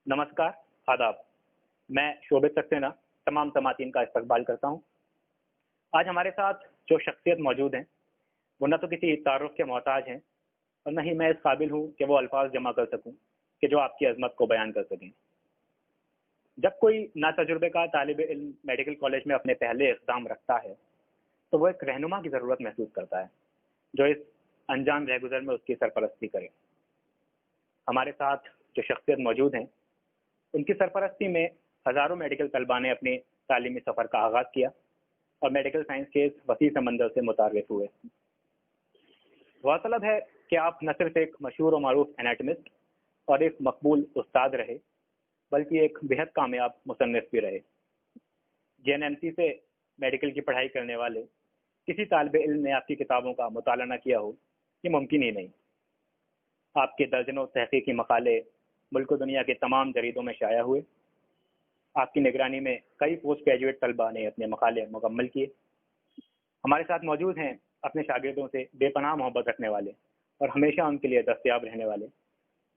नमस्कार, आदाब। मैं शोभित सक्सेना तमाम तमातीन का इस्तकबाल करता हूँ। आज हमारे साथ जो शख्सियत मौजूद हैं, वो न तो किसी तारुफ के मोहताज हैं और न ही मैं इस काबिल हूँ कि वो अल्फाज जमा कर सकूँ कि जो आपकी अजमत को बयान कर सकें। जब कोई नातजुर्बेकार तालिब इल्म मेडिकल कॉलेज में अपने पहले इक़दाम रखता है, तो वो एक रहनुमा की ज़रूरत महसूस करता है, जो इस अनजान रहगुज़र में उसकी सरपरस्ती करे। हमारे साथ जो शख्सियत मौजूद हैं, उनकी सरपरस्ती में हज़ारों मेडिकल तलबा ने अपने तालीमी सफ़र का आगाज़ किया और मेडिकल साइंस के इस वसी समंदर से मुतारिफ हुए। गौरतलब है कि आप न सिर्फ एक मशहूर और मारूफ एनाटमिस्ट और एक मकबूल उस्ताद रहे, बल्कि एक बेहद कामयाब मुसन्निफ भी रहे। JNMC से मेडिकल की पढ़ाई करने वाले किसी तालिब इल्म ने आपकी किताबों का मुताला न किया हो, ये मुमकिन ही नहीं। आपके दर्जनों तहकीकी मकाले मुल्क और दुनिया के तमाम जरीदों में शाया हुए। आपकी निगरानी में कई पोस्ट ग्रेजुएट तलबा ने अपने मकाले मुकम्मल किए। हमारे साथ मौजूद हैं अपने शागिर्दों से बेपनाह मोहब्बत रखने वाले और हमेशा उनके लिए दस्तयाब रहने वाले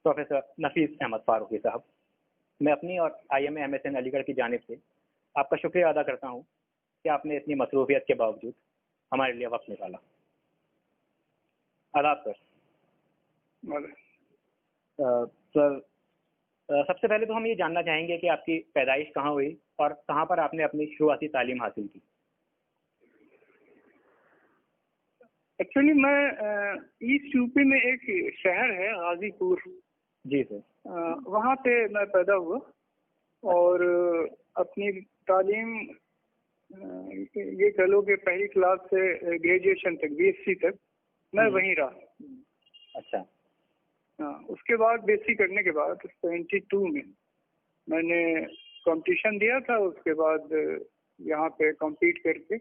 प्रोफेसर नफीस अहमद फारूकी साहब। मैं अपनी और IMA MSN अलीगढ़ की जानिब से आपका शुक्रिया अदा करता हूँ कि आपने इतनी मसरूफियत के बावजूद हमारे लिए वक्त निकाला। आदाब सर। सर, सबसे पहले तो हम ये जानना चाहेंगे कि आपकी पैदाइश कहाँ हुई और कहाँ पर आपने अपनी शुरुआती तालीम हासिल की। एक्चुअली मैं ईस्ट यूपी में एक शहर है गाजीपुर। जी सर। वहाँ पे मैं पैदा हुआ और अपनी तालीम ये कह लो कि पहली क्लास से ग्रेजुएशन तक BSc तक मैं वहीं रहा। अच्छा। उसके बाद BSc करने के बाद 72 में मैंने कंपटीशन दिया था। उसके बाद यहाँ पे कम्पीट करके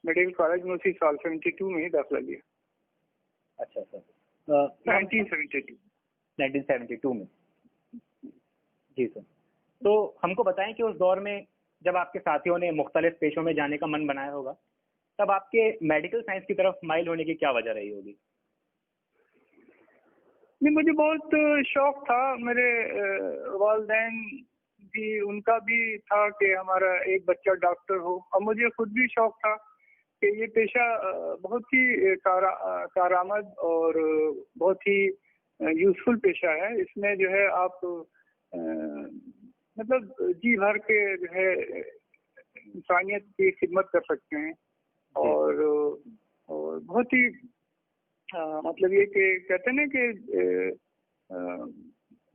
मेडिकल कॉलेज में उसी साल 72 में ही दाखिला लिया। अच्छा सर। 1972 में। जी सर। तो हमको बताएं कि उस दौर में जब आपके साथियों ने मुख्तलिफ पेशों में जाने का मन बनाया होगा, तब आपके मेडिकल साइंस की तरफ माइल होने की क्या वजह रही होगी? नहीं, मुझे बहुत शौक था। मेरे वालिदैन भी, उनका भी था कि हमारा एक बच्चा डॉक्टर हो, और मुझे खुद भी शौक था कि ये पेशा बहुत ही कारआमद और बहुत ही यूजफुल पेशा है। इसमें जो है आप मतलब जी भर के जो है इंसानियत की खिदमत कर सकते हैं और बहुत ही मतलब ये कि कहते हैं ना कि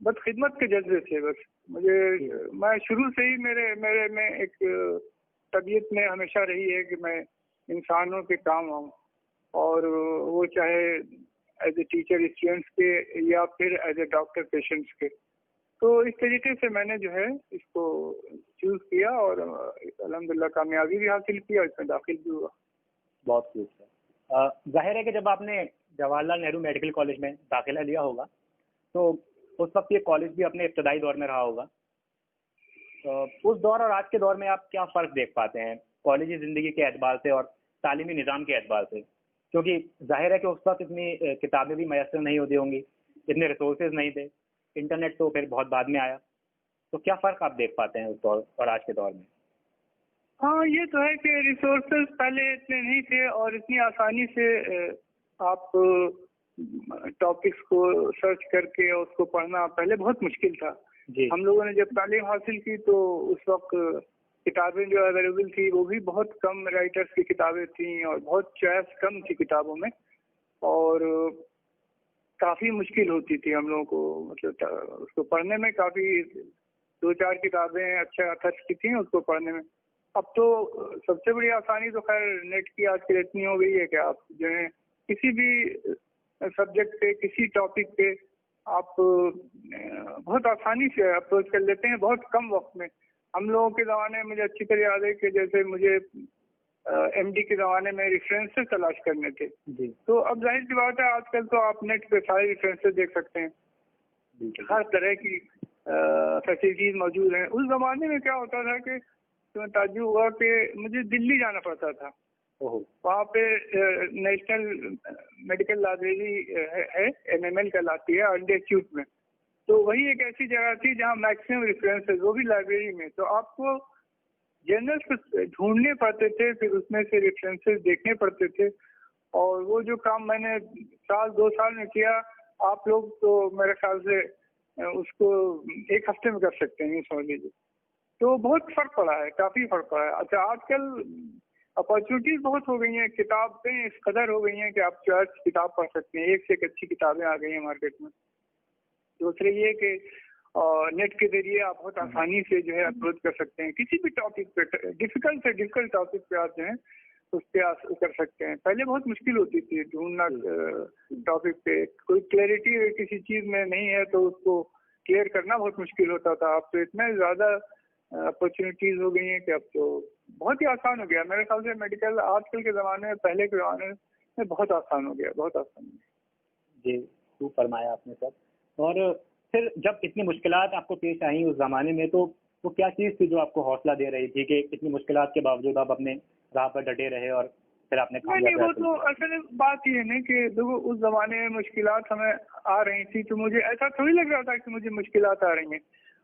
बस खिदमत के जज्बे से बस मैं शुरू से ही मेरे में एक तबीयत में हमेशा रही है कि मैं इंसानों के काम आऊँ, और वो चाहे एज ए टीचर स्टूडेंट्स के या फिर एज ए डॉक्टर पेशेंट्स के। तो इस तरीके से मैंने जो है इसको चूज किया और अल्हम्दुलिल्लाह कामयाबी भी हासिल की और इसमें दाखिल भी हुआ। बहुत खूब सर। जाहिर है कि जब आपने जवाहरलाल नेहरू मेडिकल कॉलेज में दाखिला लिया होगा, तो उस वक्त ये कॉलेज भी अपने इब्तदाई दौर में रहा होगा। उस दौर और आज के दौर में आप क्या फ़र्क देख पाते हैं कॉलेजी ज़िंदगी के एतबार से और तालीमी निज़ाम के एतबार से? क्योंकि जाहिर है कि उस वक्त इतनी किताबें भी मैसर नहीं होती होंगी, इतने रिसोर्सेज नहीं थे, इंटरनेट तो फिर बहुत बाद में आया। तो क्या फ़र्क आप देख पाते हैं उस दौर और आज के दौर में? हाँ, ये तो है कि रिसोर्सेज पहले इतने नहीं थे और इतनी आसानी से आप टॉपिक्स को सर्च करके उसको पढ़ना पहले बहुत मुश्किल था। हम लोगों ने जब तालीम हासिल की तो उस वक्त किताबें जो अवेलेबल थी वो भी बहुत कम राइटर्स की किताबें थी और बहुत चॉइस कम थी किताबों में, और काफ़ी मुश्किल होती थी हम लोगों को, मतलब उसको पढ़ने में काफ़ी 2-4 किताबें अच्छा खर्च की थी उसको पढ़ने में। अब तो सबसे बड़ी आसानी तो खैर नेट की आजकल इतनी हो गई है कि आप जो है किसी भी सब्जेक्ट पे, किसी टॉपिक पे आप बहुत आसानी से अप्रोच कर लेते हैं बहुत कम वक्त में। हम लोगों के ज़माने में मुझे अच्छी तरह याद है कि जैसे मुझे MD के ज़माने में रेफरेंसेस तलाश करने थे, तो अब जाहिर सी बात है आजकल तो आप नेट पे सारे रेफरेंसेस देख सकते हैं, हर तरह की फैसिलिटीज मौजूद हैं। उस ज़माने में क्या होता था कि ताज्जुब हुआ कि मुझे दिल्ली जाना पड़ता था। वहाँ पे नेशनल मेडिकल लाइब्रेरी है, NML कहलाती है, अंडे एक्यूट में। तो वही एक ऐसी जगह थी जहाँ मैक्सिमम रेफरेंसेस, वो भी लाइब्रेरी में। तो आपको जर्नल्स ढूंढने पड़ते थे, फिर उसमें से रेफरेंसेस देखने पड़ते थे। और वो जो काम मैंने 2 साल में किया, आप लोग तो मेरे ख्याल से उसको 1 हफ्ते में कर सकते हैं, समझ लीजिए। तो बहुत फर्क पड़ा है, काफी फर्क पड़ा है। अच्छा, आजकल अपॉर्चुनिटीज बहुत हो गई हैं, किताबें इस कदर हो गई हैं कि आप चॉइस किताब पढ़ सकते हैं, एक से एक अच्छी किताबें आ गई हैं मार्केट में। दूसरे ये कि नेट के जरिए आप बहुत आसानी से जो है अप्रोच कर सकते हैं किसी भी टॉपिक पे, डिफिकल्ट से डिफिकल्ट टॉपिक पे आप जो है उस पे कर सकते हैं। पहले बहुत मुश्किल होती थी ढूंढना टॉपिक पे, कोई क्लैरिटी किसी चीज में नहीं है तो उसको क्लियर करना बहुत मुश्किल होता था। अब तो इतने ज्यादा अपॉर्चुनिटीज हो गई हैं कि अब तो बहुत ही आसान हो गया। मेरे ख्याल से मेडिकल आजकल के ज़माने में पहले के ज़माने में बहुत आसान हो गया, बहुत आसान हो गया। जी, खूब फरमाया आपने सर। और फिर जब इतनी मुश्किलात आपको पेश आई उस ज़माने में, तो वो क्या चीज़ थी जो आपको हौसला दे रही थी कि इतनी मुश्किलात के बावजूद आप अपने राह पर डटे रहे और फिर आपने नहीं, वो तो असल बात ये है ना कि देखो उस जमाने में मुश्किलात हमें आ रही थी, तो मुझे ऐसा थोड़ी लग रहा था कि मुझे मुश्किलात आ रही हैं।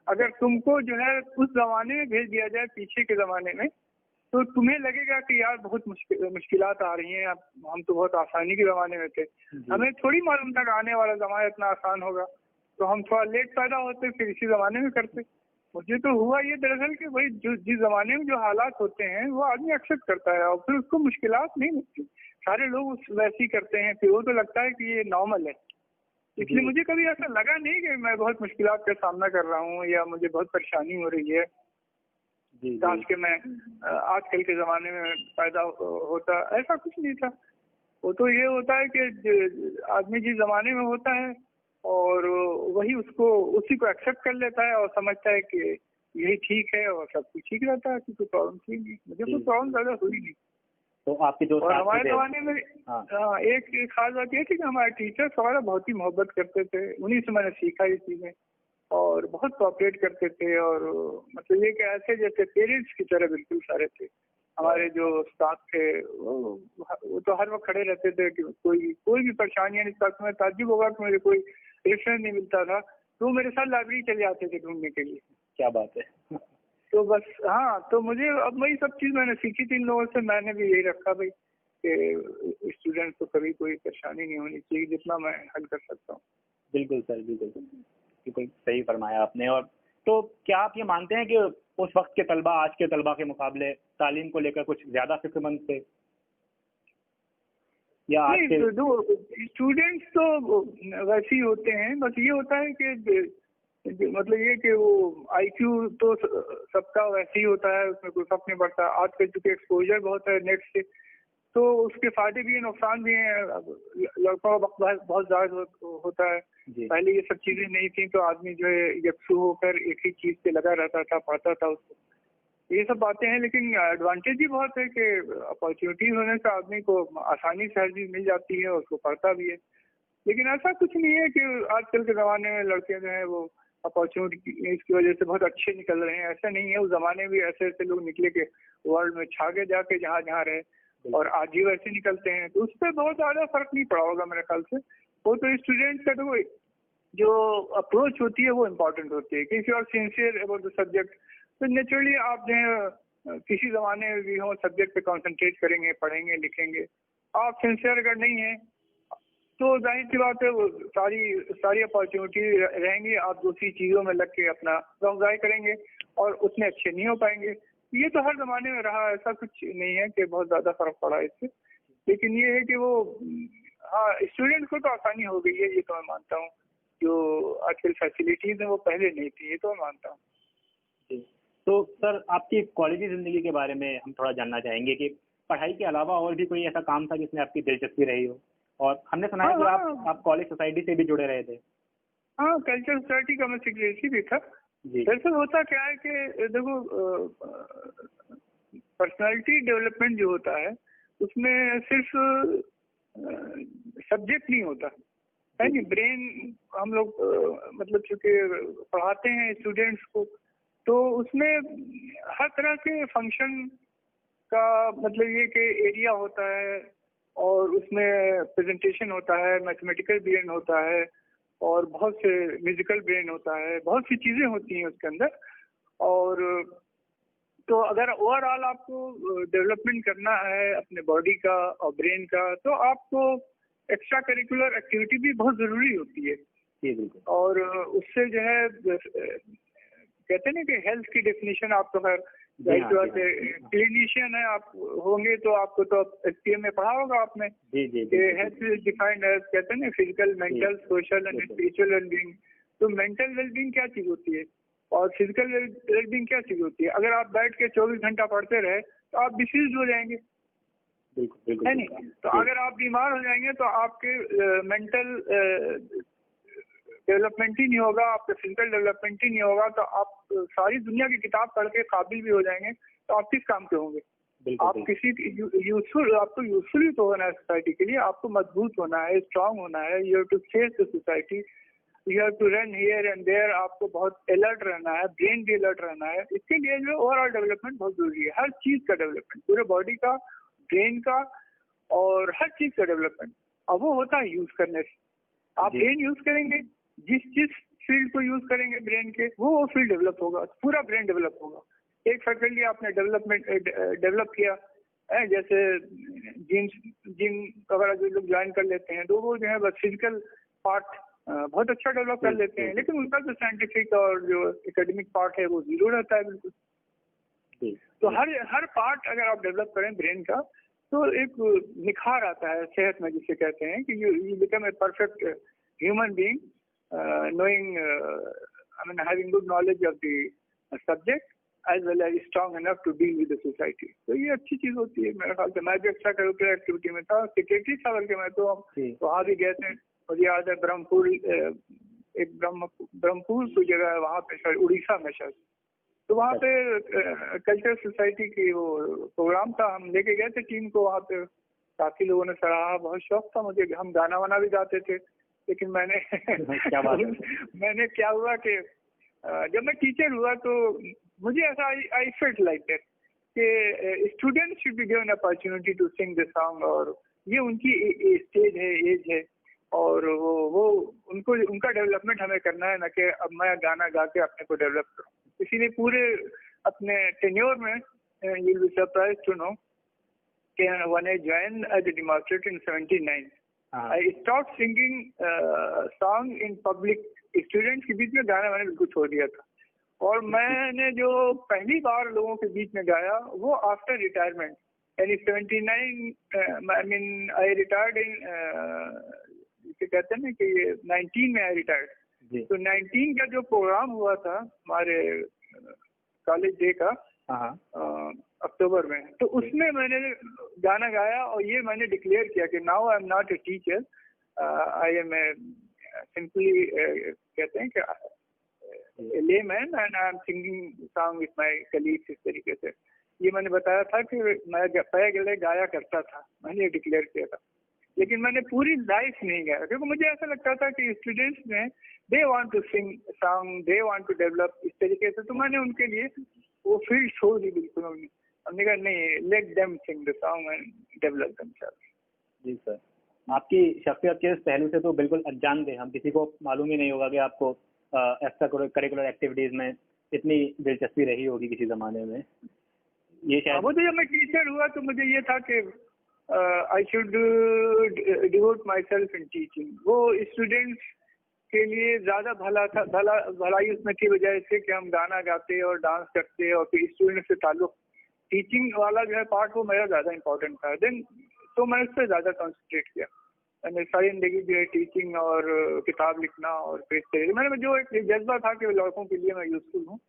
अगर तुमको जो है उस जमाने में भेज दिया जाए पीछे के जमाने में, तो तुम्हें लगेगा कि यार बहुत मुश्किलात आ रही हैं, अब हम तो बहुत आसानी के जमाने में थे। हमें थोड़ी मालूम था कि आने वाला जमाना इतना आसान होगा, तो हम थोड़ा लेट पैदा होते फिर इसी जमाने में करते। मुझे तो हुआ ये दरअसल कि भाई जिस जमाने में जो हालात होते हैं वो आदमी एक्सेप्ट करता है और फिर उसको मुश्किलात नहीं लगती। सारे लोग वैसे ही करते हैं, फिर वो तो लगता है कि ये नॉर्मल है। इसलिए मुझे कभी ऐसा लगा नहीं कि मैं बहुत मुश्किलात का सामना कर रहा हूँ या मुझे बहुत परेशानी हो रही है। काश के मैं आजकल के जमाने में पैदा होता, ऐसा कुछ नहीं था। वो तो ये होता है कि आदमी जिस जमाने में होता है और वही उसको उसी को एक्सेप्ट कर लेता है और समझता है कि यही ठीक है और सब कुछ ठीक रहता है, कोई प्रॉब्लम थी नहीं। मुझे कोई प्रॉब्लम ज्यादा हुई नहीं। तो आपके जो और हमारे जमाने में एक खास बात ये थी कि हमारे टीचर्स हमारा बहुत ही मोहब्बत करते थे, उन्हीं से मैंने सीखा ये चीजें, और बहुत कोऑपरेट करते थे। और मतलब ये कि ऐसे जैसे पेरेंट्स की तरह बिल्कुल सारे थे। हमारे जो स्टाफ थे वो तो हर वक्त खड़े रहते थे कि कोई भी परेशानी है। इस बात में ताज्जुब होगा कि मुझे कोई रेफरेंस नहीं मिलता था तो मेरे साथ लाइब्रेरी चले आते थे ढूंढने के लिए। क्या बात है। तो बस तो मुझे अब वही सब चीज मैंने सीखी थी इन लोगों से। मैंने भी यही रखा भाई कि स्टूडेंट को कभी कोई परेशानी नहीं होनी चाहिए, जितना मैं हल कर सकता हूँ। बिल्कुल सर, बिल्कुल सही फरमाया आपने। और तो क्या आप ये मानते हैं कि उस वक्त के तलबा आज के तलबा के मुकाबले तालीम को लेकर कुछ ज्यादा फिक्रमंद थे, या आज के? स्टूडेंट्स तो वैसे ही होते हैं, बस ये होता है कि मतलब ये कि वो IQ तो सबका वैसे ही होता है, उसमें कोई फर्क नहीं पड़ता। आजकल चूंकि एक्सपोजर बहुत है नेट से, तो उसके फायदे भी हैं नुकसान भी हैं। लड़कों का बहुत ज्यादा होता है। पहले ये सब चीजें नहीं थी तो आदमी जो है यकसू होकर एक ही चीज पे लगा रहता था, पढ़ता था उसको। ये सब बातें हैं, लेकिन एडवांटेज भी बहुत है कि अपॉर्चुनिटीज होने से आदमी को आसानी से हर चीज मिल जाती है और उसको पढ़ता भी है। लेकिन ऐसा कुछ नहीं है कि आजकल के जमाने में लड़के जो है वो अपॉर्चुनिटी की वजह से बहुत अच्छे निकल रहे हैं, ऐसा नहीं है। उस जमाने में ऐसे ऐसे लोग निकले के वर्ल्ड में छा गए जाके जहाँ जहाँ रहे, और आज ही वैसे निकलते हैं। तो उस पर बहुत ज्यादा फर्क नहीं पड़ा होगा मेरे ख्याल से। वो तो स्टूडेंट का तो जो अप्रोच होती है वो इम्पोर्टेंट होती है। किसी और सिंसियर अबाउट द सब्जेक्ट, तो नेचुरली आप जो है किसी जमाने में भी हो सब्जेक्ट पे कंसंट्रेट करेंगे, पढ़ेंगे, लिखेंगे। आप सिंसियर अगर नहीं है तो जाहिर सी बात है वो सारी अपॉर्चुनिटी रहेंगी, आप दूसरी चीजों में लग के अपना रौगाई करेंगे और उतने अच्छे नहीं हो पाएंगे। ये तो हर जमाने में रहा, ऐसा कुछ नहीं है कि बहुत ज्यादा फर्क पड़ा इससे। लेकिन ये है कि वो स्टूडेंट को तो आसानी हो गई है, ये तो मैं मानता हूँ। जो आजकल फैसिलिटीज है वो पहले नहीं थी, ये तो मैं मानता हूँ। तो सर आपकी कॉलेजी जिंदगी के बारे में हम थोड़ा जानना चाहेंगे कि पढ़ाई के अलावा और भी कोई ऐसा काम था जिसमें आपकी दिलचस्पी रही हो? और हमने सुना है कि आप कॉलेज सोसाइटी से भी जुड़े रहे थे। हाँ, कल्चरल सोसाइटी का मैं सेक्रेटरी भी था। दरअसल होता क्या है कि देखो पर्सनालिटी डेवलपमेंट जो होता है उसमें सिर्फ सब्जेक्ट नहीं होता है नहीं, ब्रेन हम लोग मतलब चूंकि पढ़ाते हैं स्टूडेंट्स को, तो उसमें हर तरह के फंक्शन का मतलब ये कि एरिया होता है और उसमें प्रेजेंटेशन होता है, मैथमेटिकल ब्रेन होता है और बहुत से म्यूजिकल ब्रेन होता है, बहुत सी चीजें होती हैं उसके अंदर। और तो अगर ओवरऑल आपको डेवलपमेंट करना है अपने बॉडी का और ब्रेन का, तो आपको एक्स्ट्रा करिकुलर एक्टिविटी भी बहुत जरूरी होती है। और उससे जो है कहते हैं ना कि हेल्थ की डेफिनेशन आप तो हर जाहिर सी बात है क्लिनिशियन है आप होंगे, तो आपको तो एचपीएम में पढ़ा होगा आपने कि हेल्थ इज डिफाइंड एज, कहते हैं ना, physical, mental, social and spiritual wellbeing. तो मेंटल वेलबींग क्या चीज होती है और फिजिकल वेलबींग क्या चीज होती है? अगर आप बैठ के 24 घंटा पढ़ते रहे तो आप डिसीज हो जाएंगे, है नहीं? तो अगर आप बीमार हो जाएंगे तो आपके मेंटल डेवलपमेंट ही नहीं होगा, आपका फिजिकल डेवलपमेंट ही नहीं होगा, तो आप सारी दुनिया की किताब पढ़ के काबिल भी हो जाएंगे तो आप किस काम के होंगे? आप किसी यूजफुल, आपको यूजफुल ही तो होना है सोसाइटी के लिए, आपको मजबूत होना है, स्ट्रांग होना है, you have to face the society, you have to run here and there, आपको बहुत अलर्ट रहना है, ब्रेन भी अलर्ट रहना है। इसके लिए जो ओवरऑल डेवलपमेंट बहुत जरूरी है, हर चीज का डेवलपमेंट, पूरे बॉडी का, ब्रेन का और हर चीज का डेवलपमेंट। अब वो होता है यूज करने से। आप ब्रेन यूज करेंगे, जिस फील्ड को यूज करेंगे ब्रेन के, वो फील्ड डेवलप होगा, पूरा ब्रेन डेवलप होगा। एक फैकल्टी आपने डेवलप किया है, जैसे जिम वगैरह जो लोग ज्वाइन कर लेते हैं, तो वो जो है बस फिजिकल पार्ट बहुत अच्छा डेवलप कर लेते हैं, लेकिन उनका जो साइंटिफिक और जो एकेडमिक पार्ट है वो जीरो रहता है बिल्कुल। तो हर पार्ट अगर आप डेवलप करें ब्रेन का, तो एक निखार आता है सेहत में, जिसे कहते हैं कि you become a perfect human being, knowing having good knowledge of the subject as well as strong enough to deal with the society। तो ये अच्छी चीज होती है मेरे ख्याल से। मैं भी एक्स्ट्रा करिकुलर एक्टिविटी में था, सेक्रेटरी था, बल्कि मैं तो वहाँ भी गए थे। और याद है ब्रह्मपुर, एक ब्रह्मपुर कोई जगह है वहाँ पे, शायद उड़ीसा में शायद, तो वहाँ पे कल्चरल सोसाइटी की वो प्रोग्राम था, हम लेके गए थे टीम को वहाँ पे। काफी लोगों ने सराहा, बहुत शौक था मुझे, हम गाना वाना भी गाते थे। लेकिन मैंने मैंने क्या हुआ कि जब मैं टीचर हुआ तो मुझे ऐसा आई फेल्ट लाइक दैट कि student should be given opportunity to sing the song, और ये उनकी स्टेज है, एज है, और वो उनको उनका डेवलपमेंट हमें करना है, ना कि अब मैं गाना गा के अपने को डेवलप करूँ। इसीलिए पूरे अपने टेन्योर में you will be surprised to know कि when I join as a demonstrator in 79, I stopped singing song in public। Students के बीच में गाना मैंने बिल्कुल छोड़ दिया था। और मैंने जो पहली बार लोगों के बीच में गाया वो आफ्टर रिटायरमेंट, यानी 79, I mean I retired in, इसे कहते हैं ना कि 19 में आई रिटायर्ड। तो 19 का जो प्रोग्राम हुआ था हमारे कॉलेज डे का अक्टूबर में, तो उसमें मैंने गाना गाया और ये मैंने डिक्लेयर किया कि now I am not a teacher, I am a simply, कहते हैं कि layman, and I am singing song with my colleagues. इस तरीके से ये मैंने बताया था कि मैं पहले गाया करता था, मैंने ये डिक्लेयर किया था। लेकिन मैंने पूरी लाइफ नहीं गाया, क्योंकि मुझे ऐसा लगता था कि स्टूडेंट्स में they want to sing song, they want to develop, इस तरीके से। तो मैंने उनके लिए वो फील्ड छोड़ दी बिल्कुल। हमने कहा नहीं, let them sing the song and develop themselves. जी सर, आपकी शख्सियत के इस पहलू से तो बिल्कुल अनजान थे हम, किसी को मालूम ही नहीं होगा कि आपको एक्स्ट्रा करिकुलर एक्टिविटीज में इतनी दिलचस्पी रही होगी किसी जमाने में। ये शायद मुझे जब मैं टीचर हुआ तो मुझे ये था कि I should devote my self in teaching. वो स्टूडेंट्स के लिए ज्यादा भलाई उसमें की वजह से कि हम गाना गाते और डांस करते और फिर स्टूडेंट से ताल्लुक, टीचिंग वाला जो है पार्ट वो मेरा ज्यादा इम्पोर्टेंट था। देन तो मैं उस पर ज्यादा कॉन्सेंट्रेट किया। मैंने सारी जिंदगी जो है टीचिंग और किताब लिखना, और फिर मैंने जो एक जज्बा था कि लड़कों के लिए मैं यूजफुल हूँ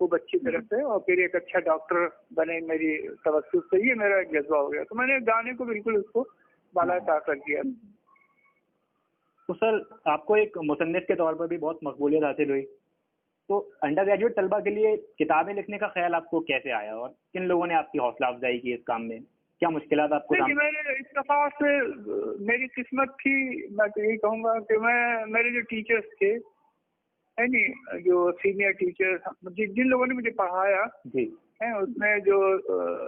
वो अच्छी तरह से, और फिर एक अच्छा डॉक्टर बने मेरी तवज्जो से, ये मेरा एक जज्बा हो गया। तो मैंने गाने को बिल्कुल उसको बाला कर दिया। तो सर, आपको एक मुसन्निफ के तौर पर भी बहुत मकबूलियत हासिल हुई, तो अंडर ग्रेजुएट तलबा के लिए किताबें लिखने का ख्याल आपको कैसे आया, और किन लोगों ने आपकी हौसला अफजाई की इस काम में? क्या मुश्किलात आपको? मेरे इत्तेफाक से मेरी किस्मत थी, मैं तो यही कहूँगा कि मेरे जो टीचर्स थे है नहीं, जो सीनियर टीचर जिन लोगों ने मुझे पढ़ाया जी है, उसमें जो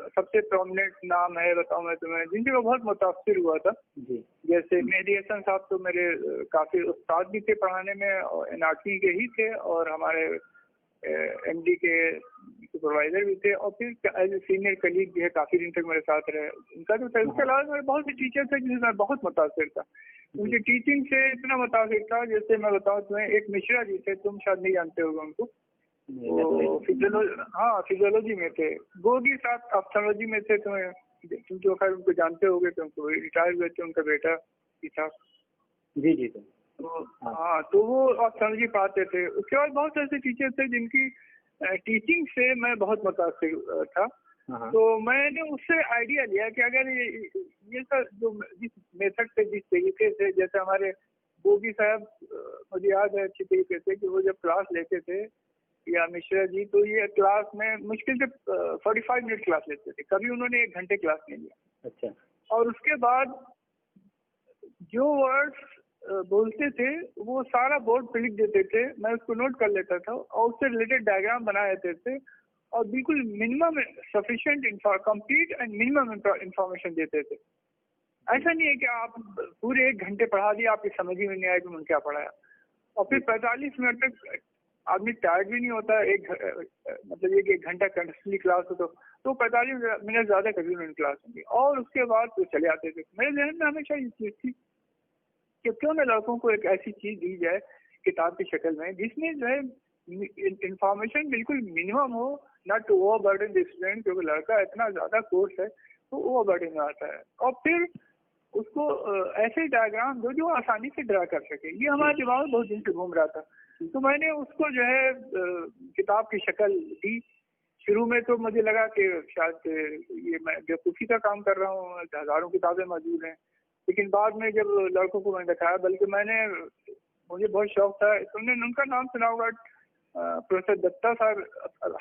सबसे प्रोमिनेंट नाम है बताऊं मैं तुम्हें, जिनसे मैं बहुत मुतासिर हुआ था। जी जैसे मेहदी हसन साहब तो मेरे काफी उस्ताद भी थे पढ़ाने में, और एनआरटी के ही थे, और हमारे एमडी के सुपरवाइजर भी थे, और फिर एज ए सीनियर कलीग भी है, काफी दिन तक मेरे साथ रहे। उनका तो था। उसके अलावा मेरे बहुत से टीचर थे जिनसे मैं बहुत मुतासिर था। उनकी टीचिंग से इतना मुतासिर था, जैसे मैं बताऊं तुम्हें, एक मिश्रा जी थे, तुम शायद नहीं जानते होगे उनको। वो फिजियोलॉजी में थे। गोगी साहब ऑप्थेल्मोलॉजी में थे। तुम तो खैर उनको जानते होगे, तुमको रिटायर हुए थे, उनका बेटा ही था। जी जी सर। तो हाँ, तो वो ऑप्थेल्मोलॉजी पढ़ाते थे। उसके बाद बहुत ऐसे टीचर थे जिनकी टीचिंग से मैं बहुत मुतासिर था। तो मैंने उससे आइडिया लिया कि अगर ये सब जो जिस मेथड से, जिस तरीके से, जैसे हमारे गोगी साहब, मुझे याद है अच्छी तरीके से कि वो जब क्लास लेते थे, या मिश्रा जी, तो ये क्लास में मुश्किल से 45 मिनट क्लास लेते थे, कभी उन्होंने 1 घंटे क्लास नहीं लिया। अच्छा। और उसके बाद जो वर्ड्स बोलते थे वो सारा बोर्ड पे लिख देते थे, मैं उसको नोट कर लेता था, और उससे रिलेटेड डायग्राम बना देते थे, और बिल्कुल minimum sufficient complete and minimum information देते थे। ऐसा नहीं है कि आप पूरे 1 घंटे पढ़ा दिया, आपकी समझ ही में नहीं आया कि उन्होंने क्या पढ़ाया। और फिर 45 मिनट तक आदमी टायर्ड भी नहीं होता। मतलब ये 1 घंटा कंटिन्यूसली क्लास हो तो 45 मिनट ज्यादा कभी उन्होंने क्लास होंगी, और उसके बाद तो चले आते थे। मेरे जहन में हमेशा ये चीज थी कि क्यों ना लड़कों को एक ऐसी चीज दी जाए किताब की शक्ल में, जिसमें जो है इंफॉर्मेशन बिल्कुल मिनिमम हो, not to overburden the student, क्योंकि लड़का इतना ज्यादा कोर्स है तो ओवरबर्डन में आता है। और फिर उसको ऐसे डायग्राम दो जो आसानी से ड्रा कर सके। ये हमारे दिमाग में बहुत दिन से घूम रहा था, तो मैंने उसको जो है किताब की शक्ल दी। शुरू में तो मुझे लगा कि शायद ये मैं बेवकूफ़ी का काम कर रहा हूँ, हजारों किताबें मौजूद हैं। लेकिन बाद में जब लड़कों को मैंने दिखाया, बल्कि मुझे बहुत शौक था। तुमने उनका नाम सुना होगा, प्रोफेसर दत्ता साहब,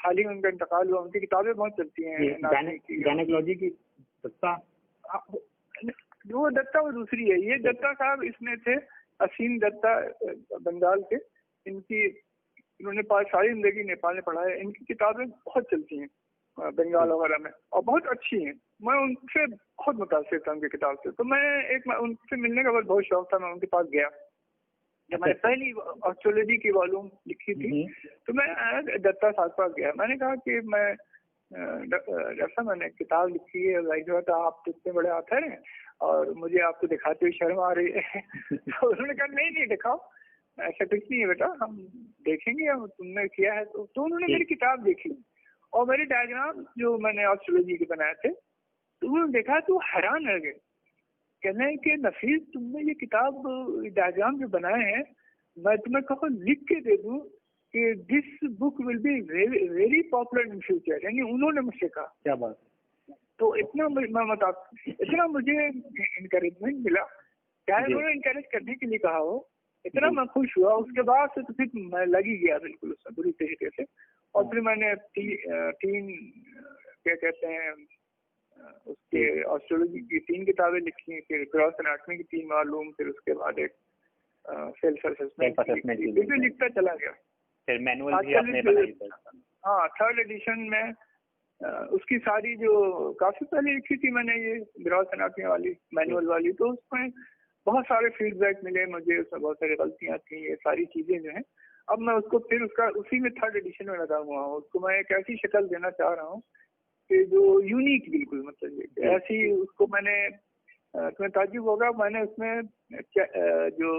हाल ही में उनका इंतकाल हुआ। उनकी किताबें बहुत चलती हैं गायनेकोलॉजी की। दत्ता, वो दत्ता वो दूसरी है। ये दत्ता साहब इसमें थे, असीम दत्ता, बंगाल के। इन्होंने सारी जिंदगी नेपाल में पढ़ा है। इनकी किताबें बहुत चलती हैं बंगाल वगैरह में, और बहुत अच्छी हैं। मैं उनसे बहुत मुतासिर था उनकी किताब से। तो मैं उनसे मिलने का बहुत शौक था। मैं उनके पास गया जब मैंने पहली ऑस्ट्रोलॉजी की वॉल्यूम लिखी थी, तो मैं दत्ता साहब के पास गया। मैंने कहा कि डॉक्टर साहब, मैंने किताब लिखी है, आप इतने बड़े ऑथर हैं और मुझे आपको दिखाते हुए शर्म आ रही है। तो उन्होंने कहा नहीं दिखाओ, ऐसा कुछ नहीं है बेटा, हम देखेंगे, हम तुमने किया है तो उन्होंने मेरी किताब देखी, और मेरे डायग्राम जो मैंने ऑस्ट्रोलॉजी के बनाए थे, तो उन्होंने देखा तो हैरान रह गए। कहने कि नफीस, तुमने ये किताब डायग्राम जो बनाए हैं, मैं तुम्हें कहो लिख के दे दूं कि this book will be very popular in future. यानी उन्होंने मुझसे कहा। क्या बात है। तो इतना मुझे इनकरेजमेंट मिला, चाहे उन्होंने इनकरेज करने के लिए कहा हो, इतना मैं खुश हुआ। उसके बाद से तो फिर मैं लग ही गया बिल्कुल उसमें बुरी तरीके से। और फिर मैंने 3 क्या कहते हैं उसके ऑस्ट्रोलॉजी की 3 किताबें लिखी, फिर ग्रॉस एनाटॉमी की 3 वॉल्यूम, फिर उसके बाद एक सेल्फ असेसमेंट लिखता चला गया। फिर मैनुअल भी आपने बनाई सर? हाँ, 3rd एडिशन में उसकी सारी जो काफी पहले लिखी थी मैंने, ये ग्रॉस एनाटॉमी वाली मैनुअल वाली, तो उसमें बहुत सारे फीडबैक मिले मुझे, उसमें बहुत सारी गलतियां थी, ये सारी चीजें जो हैं। अब मैं उसको फिर उसी में 3rd एडिशन में लगा हुआ हूँ। उसको मैं एक ऐसी शक्ल देना चाह रहा हूँ कि जो यूनिक बिल्कुल, मतलब ऐसी उसको मैंने, तुम्हें ताज्जुब होगा, मैंने उसमें जो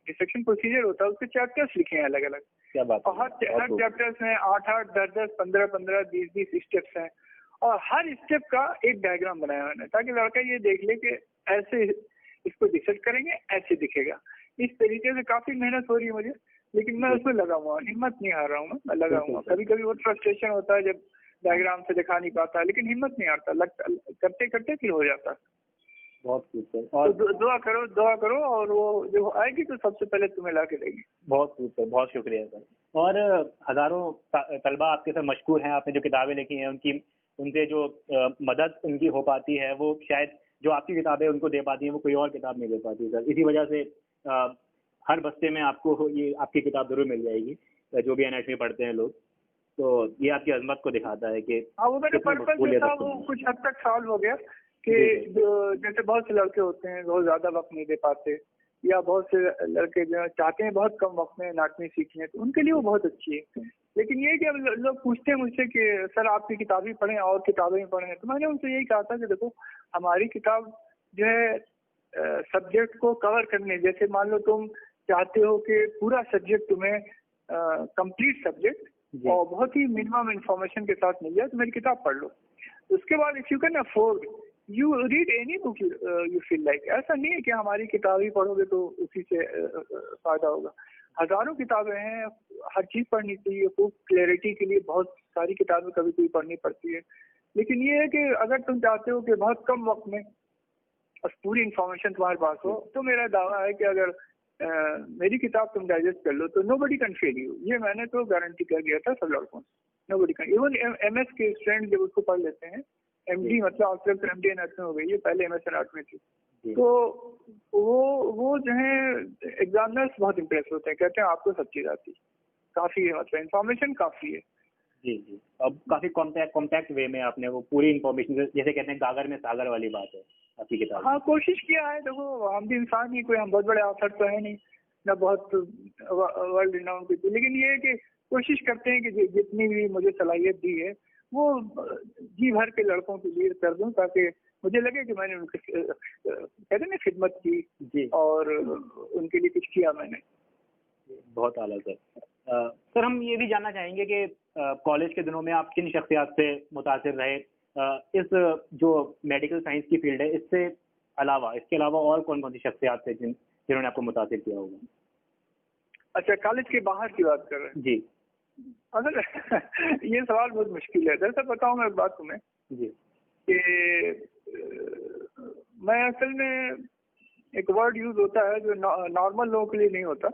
डिसेक्शन प्रोसीजर होता है उसके चैप्टर्स लिखे हैं अलग अलग। क्या बात है। हर चैप्टर्स में 8-8, 10-10, 15-15, 20-20 स्टेप्स हैं, और हर स्टेप का एक डायग्राम बनाया मैंने, ताकि लड़का ये देख ले कि ऐसे इसको डिसेक्ट करेंगे, ऐसे दिखेगा। इस तरीके से काफी मेहनत हो रही है मुझे, लेकिन मैं उसमें लगा हुआ, हिम्मत नहीं हार रहा हूँ। मैं लगा हुआ। कभी कभी वो फ्रस्ट्रेशन होता है जब डायग्राम से दिखा नहीं पाता, लेकिन हिम्मत नहीं हारता, करते करते फिर हो जाता। बहुत खूब। और तो दुआ करो, और वो जो आएगी तो सबसे पहले तुम्हें ला के देगी। बहुत खूब सर, बहुत शुक्रिया सर। और हजारों तलबा आपके साथ मशहूर हैं, आपने जो किताबें लिखी हैं उनसे जो मदद उनकी हो पाती है, वो शायद जो आपकी किताबें उनको दे पाती हैं, वो कोई और किताब नहीं दे पाती सर। इसी वजह से हर बस्ते में आपको ये आपकी किताब जरूर मिल जाएगी, जो भी एनाटॉमी पढ़ते हैं लोग। तो ये आपकी अजमत को दिखाता है कि हाँ, वो मेरा पर्पस जो था वो कुछ हद तक सॉल्व हो गया कि जैसे बहुत से लड़के होते हैं बहुत ज्यादा वक्त नहीं दे पाते, या बहुत से लड़के जो चाहते हैं बहुत कम वक्त में एनाटॉमी सीखने, तो उनके लिए वो बहुत अच्छी है। लेकिन ये कि अब लोग पूछते हैं मुझसे कि सर आपकी किताबें पढ़ें और किताबें पढ़ें, तो मैंने उनसे यही कहा था कि देखो हमारी किताब जो है सब्जेक्ट को कवर करने, जैसे मान लो तुम चाहते हो कि पूरा सब्जेक्ट तुम्हें कंप्लीट सब्जेक्ट और बहुत ही मिनिमम इंफॉर्मेशन के साथ मिल जाए तो मेरी किताब पढ़ लो। उसके बाद if you can afford you read any book you feel like. ऐसा नहीं है कि हमारी किताब ही पढ़ोगे तो उसी से फायदा होगा। हजारों किताबें हैं, हर चीज पढ़नी चाहिए, खूब क्लैरिटी के लिए बहुत सारी किताबें कभी कभी पढ़नी पड़ती है। लेकिन ये है कि अगर तुम चाहते हो कि बहुत कम वक्त में पूरी इंफॉर्मेशन तुम्हारे पास हो, तो मेरा दावा है कि अगर मेरी किताब तुम डाइजेस्ट कर लो तो नोबडी कैन फेल यू। ये मैंने तो गारंटी कर दिया था सब लड़कों से। नोबडी कैन, इवन एमएस के स्टूडेंट जब उसको पढ़ लेते हैं, एमडी मतलब आजकल एमडी एनाटॉमी हो गई है, पहले एमएस एनाटॉमी थी, तो वो जो है एग्जामिनर्स बहुत इम्प्रेस होते हैं, कहते हैं आपको सब चीज आती है, काफी है, मतलब इन्फॉर्मेशन काफी है। जी जी, अब काफी कॉम्पैक्ट वे में आपने वो पूरी इन्फॉर्मेशन, जैसे कहते हैं गागर में सागर वाली बात है आपकी किताब। हाँ, कोशिश किया है। देखो हम भी इंसान ही, कोई हम बहुत बड़े ऑथर तो है नहीं, ना बहुत वर्ल्ड रिनाउंड पीपल, लेकिन ये है कि कोशिश करते हैं कि जितनी भी मुझे सलाहियत दी है वो जी भर के लड़कों के लिए कर दूं, ताकि मुझे लगे कि मैंने उनके कहते ना खिदमत की जी, और उनके लिए कुछ किया मैंने। बहुत आला सर। सर हम ये भी जानना चाहेंगे कि कॉलेज के दिनों में आप किन शख्सियात से मुतासिर रहे, इस जो मेडिकल साइंस की फील्ड है इसके अलावा और कौन कौन सी शख्सियात थे जिन्होंने आपको मुतासिर किया होगा? अच्छा, कॉलेज के बाहर की बात कर रहे हैं? जी। अगर ये सवाल बहुत मुश्किल है। दरअसल बताऊं मैं एक बात तुम्हें जी। कि मैं असल में एक वर्ड यूज होता है जो नॉर्मल लोगों के लिए नहीं होता,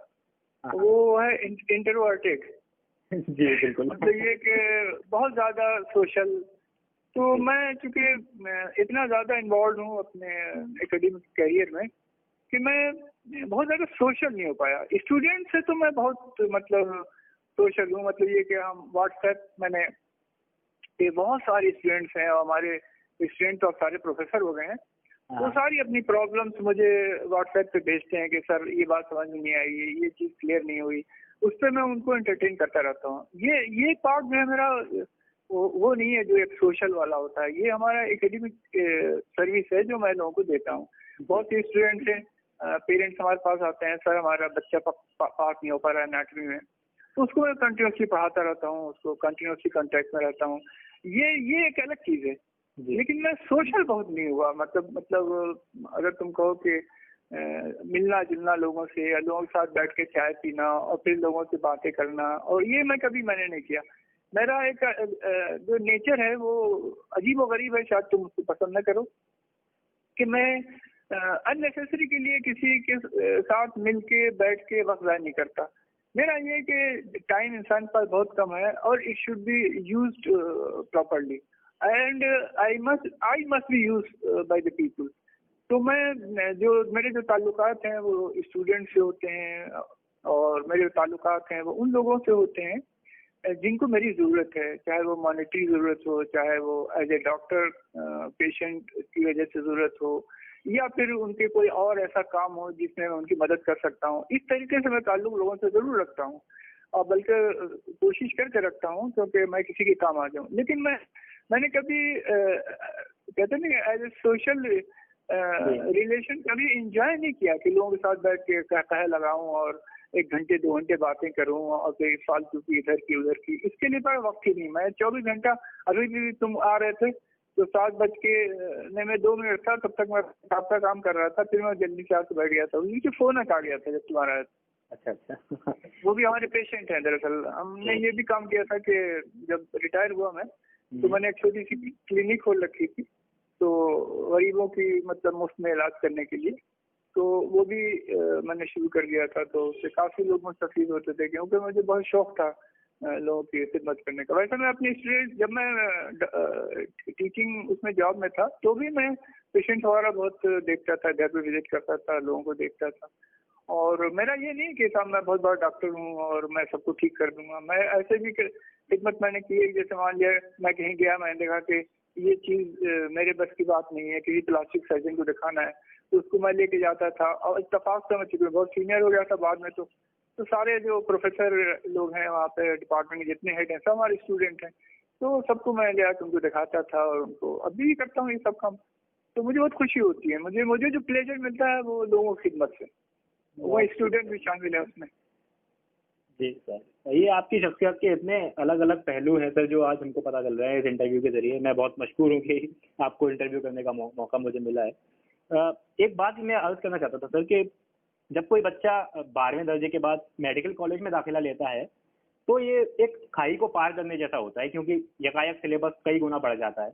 वो है इंट्रोवर्टेड। जी बिल्कुल। मतलब ये कि बहुत ज्यादा सोशल। तो मैं चूंकि इतना ज्यादा इन्वॉल्व हूँ अपने एकेडमिक करियर में कि मैं बहुत ज्यादा सोशल नहीं हो पाया। स्टूडेंट से तो मैं बहुत मतलब सोशल हूँ, मतलब ये कि हम व्हाट्सएप, मैंने ये बहुत सारे स्टूडेंट्स हैं और हमारे स्टूडेंट और सारे प्रोफेसर हो गए हैं, वो सारी अपनी प्रॉब्लम्स मुझे व्हाट्सएप पे भेजते हैं कि सर ये बात समझ में नहीं आई, ये चीज क्लियर नहीं हुई, उस पर मैं उनको एंटरटेन करता रहता हूँ। ये पार्ट जो है मेरा वो नहीं है जो एक सोशल वाला होता है। ये हमारा एकेडमिक सर्विस है जो मैं लोगों को देता हूँ। बहुत से स्टूडेंट्स हैं, पेरेंट्स हमारे पास आते हैं, सर हमारा बच्चा पास नहीं हो पा रहा है एनाटॉमी में, तो उसको मैं कंटिन्यूसली पढ़ाता रहता हूँ, उसको कंटिन्यूसली कांटेक्ट में रहता हूँ। ये एक अलग चीज है। लेकिन मैं सोशल बहुत नहीं हुआ। मतलब अगर तुम कहो कि मिलना जुलना लोगों से या लोगों के साथ बैठ के चाय पीना और फिर लोगों से बातें करना, और ये मैंने नहीं किया। मेरा एक जो नेचर है वो अजीब व गरीब है, शायद तुम उसको पसंद न करो, कि मैं अननेसेसरी के लिए किसी के साथ मिल के बैठ के वक्त ज़ाया नहीं करता। मेरा ये कि टाइम इंसान पर बहुत कम है और it should be used properly and I must be used by the people. तो मेरे जो ताल्लुकात हैं वो स्टूडेंट से होते हैं और मेरे जो ताल्लुकात हैं वो उन लोगों से होते हैं जिनको मेरी ज़रूरत है, चाहे वो मॉनेटरी ज़रूरत हो, चाहे वो एज ए डॉक्टर पेशेंट की वजह से ज़रूरत हो, या फिर उनके कोई और ऐसा काम हो जिसमें मैं उनकी मदद कर सकता हूँ। इस तरीके से मैं ताल्लुक लोगों से ज़रूर रखता हूँ और बल्कि कोशिश करके रखता हूँ क्योंकि मैं किसी के काम आ जाऊँ। लेकिन मैंने कभी कहते नहीं एज ए सोशल रिलेशन कभी इंजॉय नहीं किया कि लोगों के साथ बैठ के कह लगाऊं और 1 घंटे 2 घंटे बातें करूं और फिर फालतू की इधर की उधर की, इसके लिए पर वक्त ही नहीं। मैं 24 घंटा, अभी भी तुम आ रहे थे तो 7:02 था, तब तक मैं आपका काम कर रहा था, फिर मैं जल्दी से आके बैठ गया था, मुझे फोन आ गया था जब तुम्हारा। अच्छा। वो भी हमारे पेशेंट हैं। दरअसल हमने ये भी काम किया था कि जब रिटायर हुआ मैं तो मैंने एक छोटी सी क्लिनिक खोल रखी थी, तो गरीबों की मतलब मुफ्त में इलाज करने के लिए, तो वो भी मैंने शुरू कर दिया था। तो उससे काफी लोग मुस्तफीद होते थे क्योंकि मुझे बहुत शौक था लोगों की खिदमत करने का। वैसे मैं अपनी स्टूडेंट, जब मैं टीचिंग उसमें जॉब में था तो भी मैं पेशेंट वगैरह बहुत देखता था, घर पे विजिट करता था, लोगों को देखता था और मेरा ये नहीं कि साहब मैं बहुत बड़ा डॉक्टर हूँ और मैं सबको ठीक कर दूंगा। मैं ऐसे भी खिदमत मैंने की है, जैसे मान लिया मैं कहीं गया, मैंने देखा कि ये चीज मेरे बस की बात नहीं है, किसी प्लास्टिक सर्जन को दिखाना है, तो उसको मैं लेके जाता था और इत्तेफाक से मैं चूंकि बहुत सीनियर हो गया था बाद में, तो सारे जो प्रोफेसर लोग हैं वहाँ पे डिपार्टमेंट के जितने हेड हैं सब हमारे स्टूडेंट हैं, तो सबको मैं ले आकर उनको दिखाता था और उनको अभी भी करता हूँ ये सब काम। तो मुझे बहुत खुशी होती है, मुझे मुझे जो प्लेजर मिलता है वो लोगों की खिदमत से, वो स्टूडेंट भी शामिल है उसमें। जी सर, ये आपकी शख्सियत के इतने अलग अलग पहलू हैं सर जो आज हमको पता चल रहा है इस इंटरव्यू के जरिए। मैं बहुत मशहूर हूँ कि आपको इंटरव्यू करने का मौका मुझे मिला है। एक बात मैं अर्ज करना चाहता था सर कि जब कोई बच्चा 12वें दर्जे के बाद मेडिकल कॉलेज में दाखिला लेता है तो ये एक खाई को पार करने जैसा होता है, क्योंकि यकायक सिलेबस कई गुना बढ़ जाता है।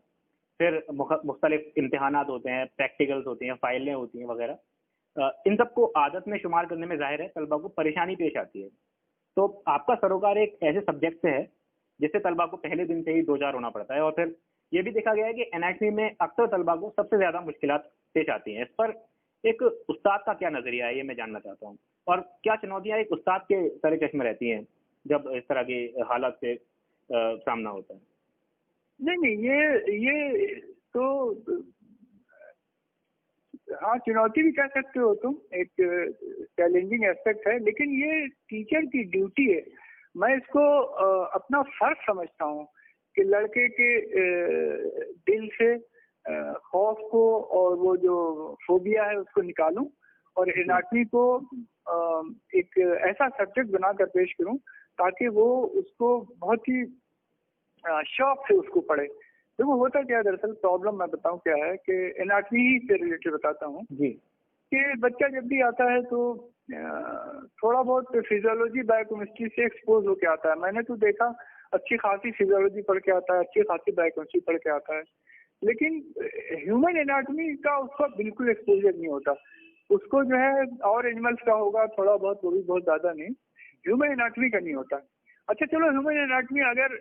फिर मुख्तलिफ इम्तिहानात होते हैं, प्रैक्टिकल्स होती हैं, फाइलें होती हैं वगैरह। इन सबको आदत में शुमार करने में जाहिर है तलबा को परेशानी पेश आती है। तो आपका सरोकार एक ऐसे सब्जेक्ट से है जिससे तलबा को पहले दिन से ही दो चार होना पड़ता है, और फिर ये भी देखा गया है कि एनाटमी में अक्सर तलबा को सबसे ज्यादा मुश्किलात पेश आती हैं। इस पर एक उस्ताद का क्या नजरिया है, ये मैं जानना चाहता हूँ, और क्या चुनौतियां एक उस्ताद के सर चश्मे रहती हैं जब इस तरह की हालात से सामना होता है? नहीं नहीं, ये तो हाँ चुनौती भी कह सकते हो तुम, एक चैलेंजिंग एस्पेक्ट है, लेकिन ये टीचर की ड्यूटी है। मैं इसको अपना फर्ज समझता हूँ कि लड़के के दिल से खौफ को और वो जो फोबिया है उसको निकालूं और एनाटमी को एक ऐसा सब्जेक्ट बनाकर पेश करूं ताकि वो उसको बहुत ही शौक से उसको पढ़े। तो वो होता क्या है दरअसल, प्रॉब्लम मैं बताऊं क्या है कि एनाटमी ही से रिलेटेड बताता हूँ कि बच्चा जब भी आता है तो थोड़ा बहुत फिजियोलॉजी बायोकेमिस्ट्री से एक्सपोज होके आता है। मैंने तो देखा अच्छी खासी फिजियोलॉजी पढ़ के आता है, अच्छी खासी बायोकेमिस्ट्री पढ़ के आता है, लेकिन ह्यूमन एनाटमी का उसका बिल्कुल एक्सपोजर नहीं होता। उसको जो है और एनिमल्स का होगा थोड़ा बहुत, वो भी बहुत ज्यादा नहीं, ह्यूमन एनाटमी का नहीं होता। अच्छा चलो, ह्यूमन एनाटमी अगर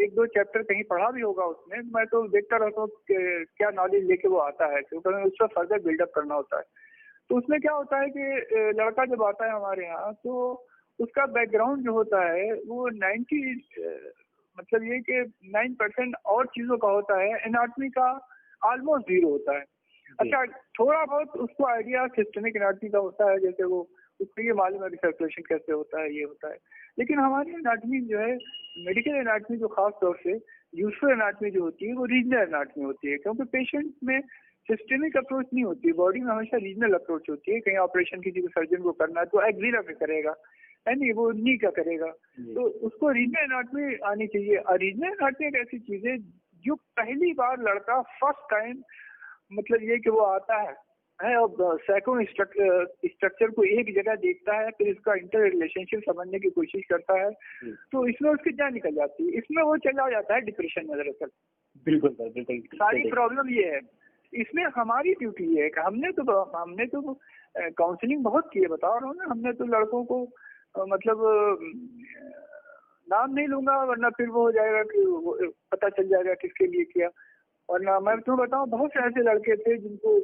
एक दो चैप्टर कहीं पढ़ा भी होगा उसमें, मैं तो देखता रहता हूँ क्या नॉलेज लेके वो आता है, क्योंकि उसका फर्दर बिल्डअप करना होता है। तो उसमें क्या होता है कि लड़का जब आता है हमारे यहाँ तो उसका बैकग्राउंड जो होता है वो 90 मतलब ये कि 9% और चीजों का होता है, एनाटमी का ऑलमोस्ट 0 होता है। अच्छा थोड़ा बहुत उसको आइडिया सिस्टमिक एनाटमी का होता है, जैसे वो उसको ये मालूम है कि सर्कुलेशन कैसे होता है, ये होता है। लेकिन हमारी एनाटमी जो है, मेडिकल एनाटमी जो खास तौर से यूजुअल एनाटमी जो होती है वो रीजनल एनाटमी होती है, क्योंकि पेशेंट में सिस्टमिक अप्रोच नहीं होती है, बॉडी में हमेशा रीजनल अप्रोच होती है। कहीं ऑपरेशन किसी को सर्जन को करना है तो एक्सिला पे करेगा, है नहीं, वो नी का करेगा, तो उसको रीजनल एनाटमी आनी चाहिए। और रीजनल एनाटमी एक ऐसी चीज है जो पहली बार लड़का फर्स्ट टाइम, मतलब ये कि वो आता है और सैकड़ों स्ट्रक्चर को एक जगह देखता है, फिर इसका इंटर रिलेशनशिप समझने की कोशिश करता है, तो इसमें उसकी जान निकल जाती है, इसमें वो चला जाता है डिप्रेशन में। दरअसल बिल्कुल सर, बिल्कुल सारी प्रॉब्लम ये है। इसमें हमारी ड्यूटी ये है कि हमने तो काउंसलिंग बहुत की है, बता रहा हूँ ना, हमने तो लड़कों को मतलब नाम नहीं लूंगा वरना फिर वो हो जाएगा कि पता चल जाएगा किसके लिए किया। वरना मैं तुम्हें बताऊं, बहुत से ऐसे लड़के थे जिनको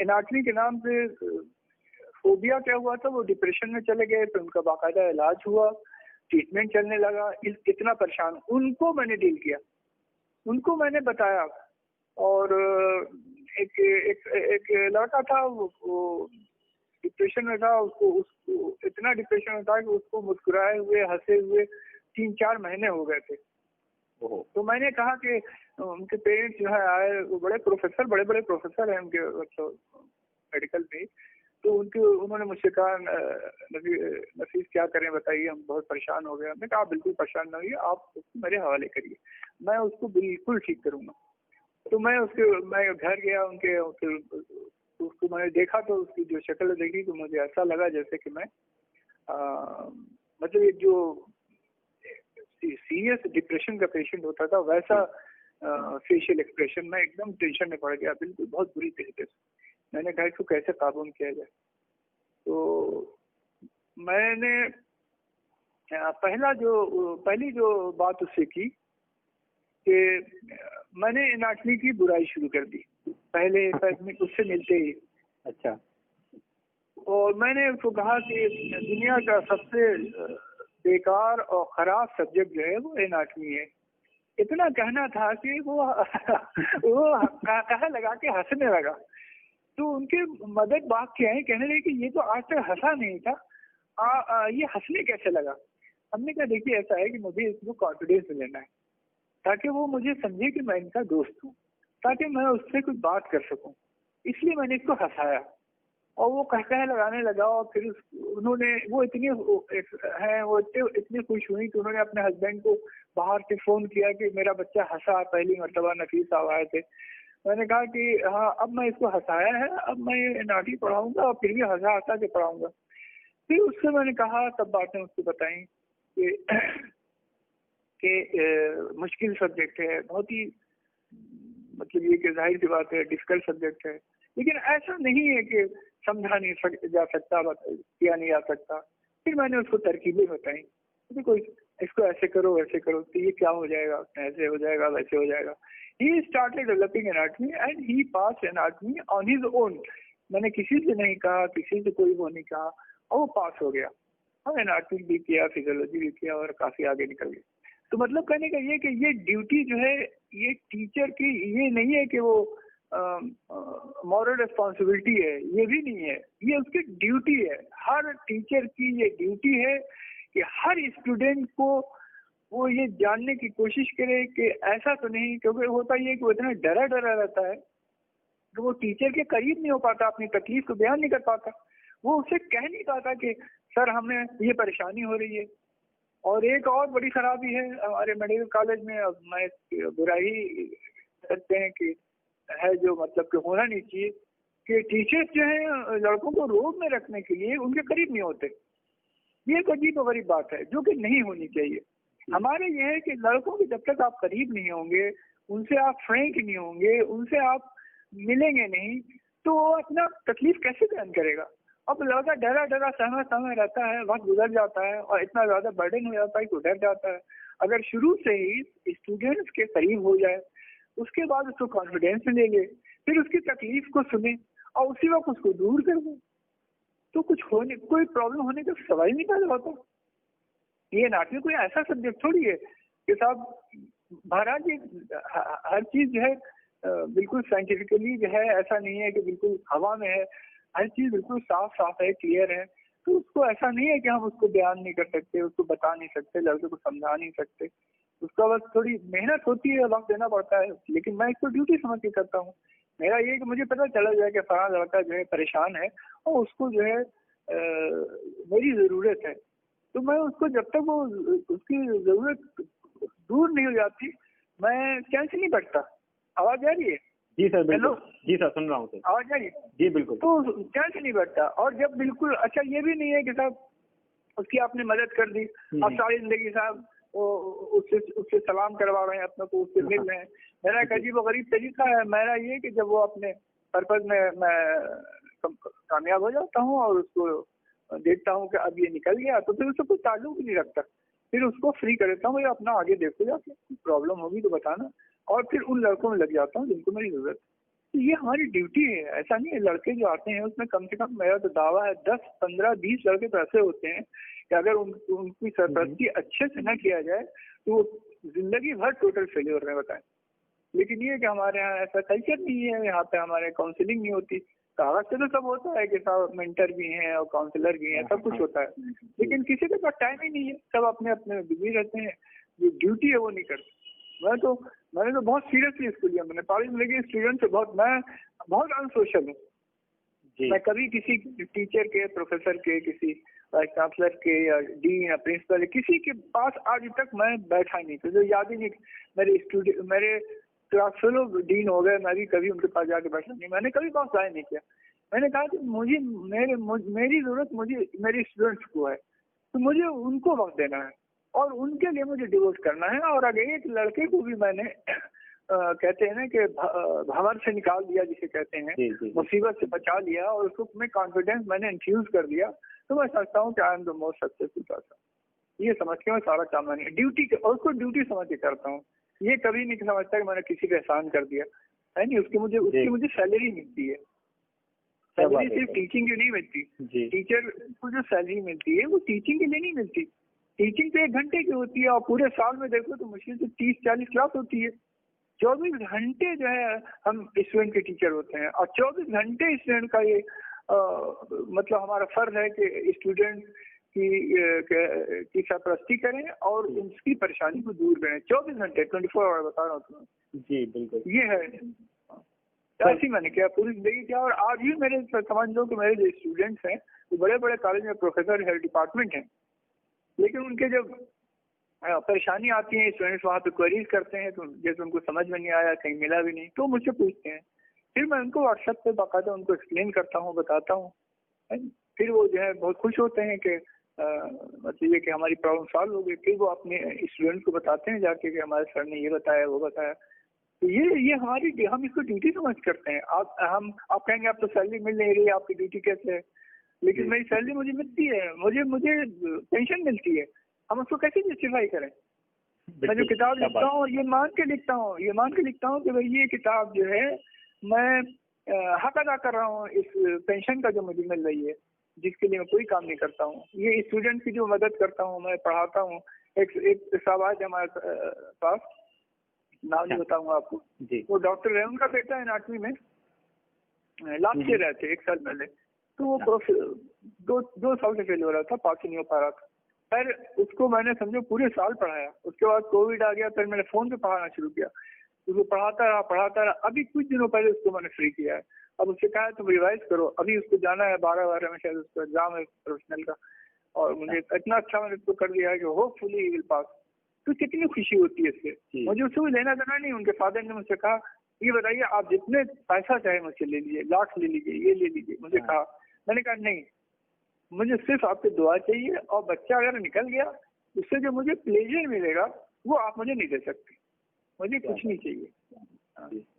एनाटमी के नाम पे फोबिया क्या हुआ था, वो डिप्रेशन में चले गए, फिर उनका बाकायदा इलाज हुआ, ट्रीटमेंट चलने लगा, इतना परेशान, उनको मैंने डील किया, उनको मैंने बताया। और एक एक एक लड़का था, वो डिप्रेशन में था, उसको इतना डिप्रेशन में था कि उसको मुस्कुराए हुए हंसे हुए 3-4 महीने हो गए थे। तो मैंने कहा कि उनके पेरेंट्स जो है आए, वो बड़े बड़े प्रोफेसर हैं उनके मेडिकल में, तो उन्होंने मुझसे कहा नफीस क्या करें बताइए, हम बहुत परेशान हो गए। हमने कहा बिल्कुल परेशान ना होइए, आप उसको मेरे हवाले करिए, मैं उसको बिल्कुल ठीक करूंगा। तो मैं घर गया उनके, उसको मैंने देखा तो उसकी जो शक्ल देखी तो मुझे ऐसा लगा जैसे कि मैं मतलब एक जो सीरियस डिप्रेशन का पेशेंट होता था वैसा फेशियल एक्सप्रेशन में एकदम टेंशन में पड़ गया, बिल्कुल बहुत बुरी तरीके से। मैंने कहा इसको कैसे काबू में किया जाए। तो मैंने पहली जो बात उससे की कि मैंने एनाटमी की बुराई शुरू कर दी पहले उससे मिलते ही। अच्छा। और मैंने उसको कहा कि दुनिया का सबसे बेकार और खराब सब्जेक्ट जो है वो एनाटमी है। इतना कहना था कि वो कहा लगा के हंसने लगा। तो उनके मदद वाक्य हैं, कहने लगे कि ये तो आज तक हंसा नहीं था, ये हंसने कैसे लगा। हमने कहा देखिए ऐसा है कि मुझे इसको कॉन्फिडेंस में लेना है ताकि वो मुझे समझे कि मैं इनका दोस्त हूँ, ताकि मैं उससे कुछ बात कर सकूं, इसलिए मैंने इसको हंसाया। और वो कहने लगाने लगा और फिर उन्होंने वो इतनी खुश हुई कि उन्होंने अपने हस्बैंड को बाहर से फोन किया कि मेरा बच्चा हंसा, पहली मर्तबा नफीस साहब आए थे। मैंने कहा कि हाँ अब मैं इसको हंसाया है, अब मैं नाटी पढ़ाऊंगा और फिर भी हंसा हंसा के पढ़ाऊंगा। फिर उससे मैंने कहा सब बातें उसको बताई कि मुश्किल सब्जेक्ट है, बहुत ही मतलब ये कि जाहिर सी बात है डिफिकल्ट सब्जेक्ट है, लेकिन ऐसा नहीं है कि समझा नहीं जा सकता, किया नहीं जा सकता। फिर मैंने उसको तरकीबें बताई, देखो इसको ऐसे करो वैसे करो तो ये क्या हो जाएगा, ऐसे हो जाएगा वैसे हो जाएगा। He started developing anatomy and he pass anatomy on his own. मैंने किसी से नहीं कहा, किसी से कोई वो नहीं कहा, और वो पास हो गया। और एनाटमी भी किया, फिजियोलॉजी भी किया और काफी आगे निकल गया। तो मतलब कहने का ये कि ये ड्यूटी जो है ये टीचर की ये नहीं है कि वो मॉरल रिस्पॉन्सिबिलिटी है, ये भी नहीं है, ये उसकी ड्यूटी है। हर टीचर की ये ड्यूटी है कि हर स्टूडेंट को वो ये जानने की कोशिश करे कि ऐसा तो नहीं, क्योंकि होता ये कि वो इतना डरा डरा रहता है कि वो टीचर के करीब नहीं हो पाता, अपनी तकलीफ को बयान नहीं कर पाता, वो उसे कह नहीं पाता कि सर हमें ये परेशानी हो रही है। और एक और बड़ी खराबी है हमारे मेडिकल कॉलेज में, अब मैं बुराई करते हैं कि है जो मतलब कि होना नहीं चाहिए कि टीचर्स जो है लड़कों को रोब में रखने के लिए उनके करीब नहीं होते। ये एक अजीब और गरीब बात है जो कि नहीं होनी चाहिए। हमारे ये है कि लड़कों के जब तक आप करीब नहीं होंगे, उनसे आप फ्रैंक नहीं होंगे, उनसे आप मिलेंगे नहीं, तो वो अपना तकलीफ कैसे बयान करेगा। अब लड़का डरा डरा सहमा रहता है, वक्त गुजर जाता है और इतना ज्यादा बर्डन हो जाता है कि डर जाता है। अगर शुरू से ही स्टूडेंट्स के करीब हो जाए, उसके बाद उसको कॉन्फिडेंस में ले ले, फिर उसकी तकलीफ को सुने और उसी वक्त उसको दूर कर दे, तो कोई प्रॉब्लम होने का सवाल नहीं पैदा होता। ये नाटक कोई ऐसा सब्जेक्ट थोड़ी है कि साहब महाराज जी हर चीज जो है बिल्कुल साइंटिफिकली जो है, ऐसा नहीं है कि बिल्कुल हवा में है, हर चीज बिल्कुल साफ साफ है, क्लियर है। तो उसको ऐसा नहीं है कि हम उसको बयान नहीं कर सकते, उसको बता नहीं सकते, लड़के को समझा नहीं सकते, उसका बस थोड़ी मेहनत होती है, वक्त देना पड़ता है। लेकिन मैं इसको ड्यूटी समझ के करता हूँ। मेरा ये कि मुझे पता चला जाए कि फलाना लड़का जो है परेशान है और उसको जो है मेरी जरूरत है, तो मैं उसको जब तक वो उसकी जरूरत दूर नहीं हो जाती मैं चैन से नहीं बैठता। आवाज आ रही है? जी सर बिल्कुल। जी सर सुन रहा हूँ सर। आवाज आ रही है? जी बिल्कुल। तो चैन से नहीं बैठता। और जब बिल्कुल अच्छा ये भी नहीं है कि साहब उसकी आपने मदद कर दी और सारी जिंदगी साहब उससे सलाम करवा रहे हैं, अपने को उससे मिल रहे हैं। मेरा एक अजीब गरीब तरीका है मेरा ये कि जब वो अपने पर्पज में मैं कामयाब हो जाता हूँ और उसको देखता हूँ कि अब ये निकल गया, तो फिर उससे कोई ताल्लुक नहीं रखता, फिर उसको फ्री कर देता हूँ, अपना आगे देखो जाके प्रॉब्लम होगी तो बताना, और फिर उन लड़कों में लग जाता हूँ जिनको मेरी जरूरत। तो ये हमारी ड्यूटी है। ऐसा नहीं है, लड़के जो आते हैं उसमें कम से कम मेरा तो दावा है 10, 15, 20 लड़के तो ऐसे होते हैं कि अगर उनकी सरपरस्ती अच्छे से न किया जाए तो जिंदगी भर टोटल फेल्योर में बताएं। लेकिन ये कि हमारे यहाँ ऐसा कल्चर नहीं है, यहाँ पे हमारे काउंसलिंग नहीं होती। कागज से तो सब होता है कि सब मेंटर भी हैं और काउंसलर भी हैं, सब कुछ होता है, लेकिन किसी के पास टाइम ही नहीं है, सब अपने अपने बिजी रहते हैं, जो ड्यूटी है वो नहीं करते। मैंने तो बहुत सीरियसली इसको लिया। मैंने कॉलेज में लगे स्टूडेंट से मैं बहुत अनसोशल हूँ। मैं कभी किसी टीचर के, प्रोफेसर के, किसी चांसलर के या डीन या प्रिंसिपल किसी के पास आज तक मैं बैठा नहीं, तो याद ही नहीं। मेरे क्लास फेलो डीन हो गए, मैं भी कभी उनके पास जाके बैठा नहीं, मैंने कभी पास जाए नहीं किया। मैंने कहा कि मेरी जरूरत मेरे स्टूडेंट्स को है, तो मुझे उनको वक्त देना है और उनके लिए मुझे डिवोट करना है। और अगर एक लड़के को भी मैंने कहते हैं ना कि भंवर से निकाल दिया जिसे कहते हैं, मुसीबत से बचा लिया और उसको में कॉन्फिडेंस मैंने इन्फ्यूज कर दिया, तो मैं समझता हूँ कि I am the most successful person. ये समझ के मैं सारा काम मैंने ड्यूटी और उसको ड्यूटी समझ के करता हूँ। ये कभी नहीं समझता कि मैंने किसी का एहसान कर दिया है, नहीं। उसकी मुझे सैलरी मिलती है। सैलरी सिर्फ टीचिंग की नहीं मिलती, टीचर को जो सैलरी मिलती है वो टीचिंग के लिए नहीं मिलती। टीचिंग तो 1 घंटे की होती है और पूरे साल में देखो तो मुश्किल से 30-40 क्लास होती है। 24 घंटे जो है हम स्टूडेंट के टीचर होते हैं और 24 घंटे स्टूडेंट का ये मतलब हमारा फर्ज है कि स्टूडेंट की सरपरस्ती करें और उनकी परेशानी को दूर करें। 24 घंटे 24 आवर बता रहा हूँ तुम्हें। जी बिल्कुल, ये है ऐसी मैंने किया पूरी जिंदगी किया। और आज भी मेरे समझ लो कि मेरे जो स्टूडेंट्स हैं वो बड़े बड़े कॉलेज में प्रोफेसर है, डिपार्टमेंट हैं, लेकिन उनके जब परेशानी आती है स्टूडेंट्स वहाँ पे क्वेरीज करते हैं तो जैसे उनको समझ में नहीं आया, कहीं मिला भी नहीं, तो मुझसे पूछते हैं। फिर मैं उनको व्हाट्सएप पे बाकायदा उनको एक्सप्लेन करता हूँ, बताता हूँ। फिर वो जो है बहुत खुश होते हैं कि मतलब ये कि हमारी प्रॉब्लम सॉल्व हो गई। फिर वो अपने स्टूडेंट को बताते हैं जाके कि हमारे सर ने ये बताया वो बताया। तो ये हमारी हम इसको ड्यूटी समझ करते हैं। आप कहेंगे आप तो सैलरी मिल नहीं रही, आपकी ड्यूटी कैसे है? लेकिन मेरी सैलरी मुझे मिलती है, मुझे पेंशन मिलती है। हम उसको कैसे जस्टिफाई करें? मैं जो किताब लिखता हूँ ये मान के लिखता हूँ कि भाई ये किताब जो है मैं हक अदा कर रहा हूँ इस पेंशन का जो मुझे मिल रही है, जिसके लिए मैं कोई काम नहीं करता हूँ। ये स्टूडेंट की जो मदद करता हूँ, मैं पढ़ाता हूँ। एक साहब है हमारे पास, नाम नहीं बताऊंगा आपको, वो डॉक्टर है, उनका बेटा एनाटॉमी में लास्ट ईयर आए थे 1 साल पहले। तो वो दो साल से फेल हो रहा था, पास ही नहीं हो पा रहा था। फिर उसको मैंने समझो पूरे साल पढ़ाया। उसके बाद कोविड आ गया, फिर मैंने फोन पे पढ़ाना शुरू किया। उसको पढ़ाता रहा। अभी कुछ दिनों पहले उसको मैंने फ्री किया है। अब उससे कहा तुम रिवाइज करो, अभी उसको जाना है 12 में शायद उसका एग्जाम है प्रोफेशनल का, और मुझे इतना अच्छा मैंने उसको कर दिया है कि होपफुली ही विल पास। तो कितनी खुशी होती है इससे। मुझे उससे लेना देना नहीं। उनके फादर ने मुझसे कहा ये बताइए आप जितने पैसा चाहे मुझसे ले लीजिए, लाख ले लीजिए, ये ले लीजिए। मुझे कहा, मैंने कहा नहीं, मुझे सिर्फ आपकी दुआ चाहिए, और बच्चा अगर निकल गया उससे जो मुझे प्लेजर मिलेगा वो आप मुझे नहीं दे सकते। मुझे कुछ नहीं चाहिए।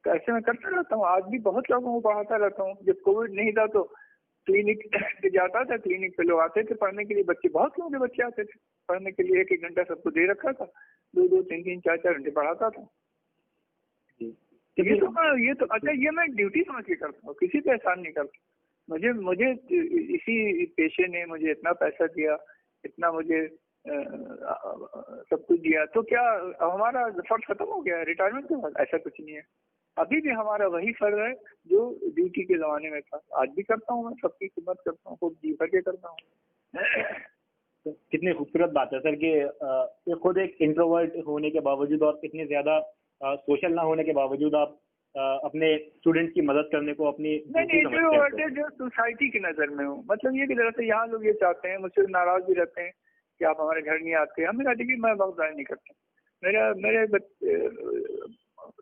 तो ऐसे मैं करता रहता हूँ। आज भी बहुत लोगों को पढ़ाता रहता हूँ। जब कोविड नहीं था तो क्लिनिक पे जाता था, क्लिनिक पे लोग आते थे पढ़ने के लिए, बच्चे बहुत लोगों के बच्चे आते थे पढ़ने के लिए। 1-1 घंटा सबको दे रखा था, 2-2, 3-3, 4-4 घंटे पढ़ाता था। ये तो अच्छा, ये मैं ड्यूटी समझ के करता हूँ, किसी पे एहसान नहीं करता। मुझे इसी पेशे ने मुझे इतना पैसा दिया, इतना मुझे सब कुछ दिया, तो क्या हमारा फर्ज खत्म हो गया रिटायरमेंट के बाद? ऐसा कुछ नहीं है। अभी भी हमारा वही फर्ज है जो ड्यूटी के जमाने में था। आज भी करता हूँ, मैं सबकी खिदमत करता हूँ, खूब जी भर के करता हूँ। कितनी खूबसूरत बात है सर कि खुद एक इंट्रोवर्ट होने के बावजूद और इतने ज्यादा सोशल ना होने के बावजूद आप अपने स्टूडेंट की मदद करने को अपनी जो सोसाइटी की नजर में हूँ। मतलब ये कि दरअसल यहाँ लोग ये चाहते हैं, मुझसे नाराज भी रहते हैं कि आप हमारे घर नहीं आते। हमने कहा देखिए मैं वक्त जाया नहीं करता। मेरे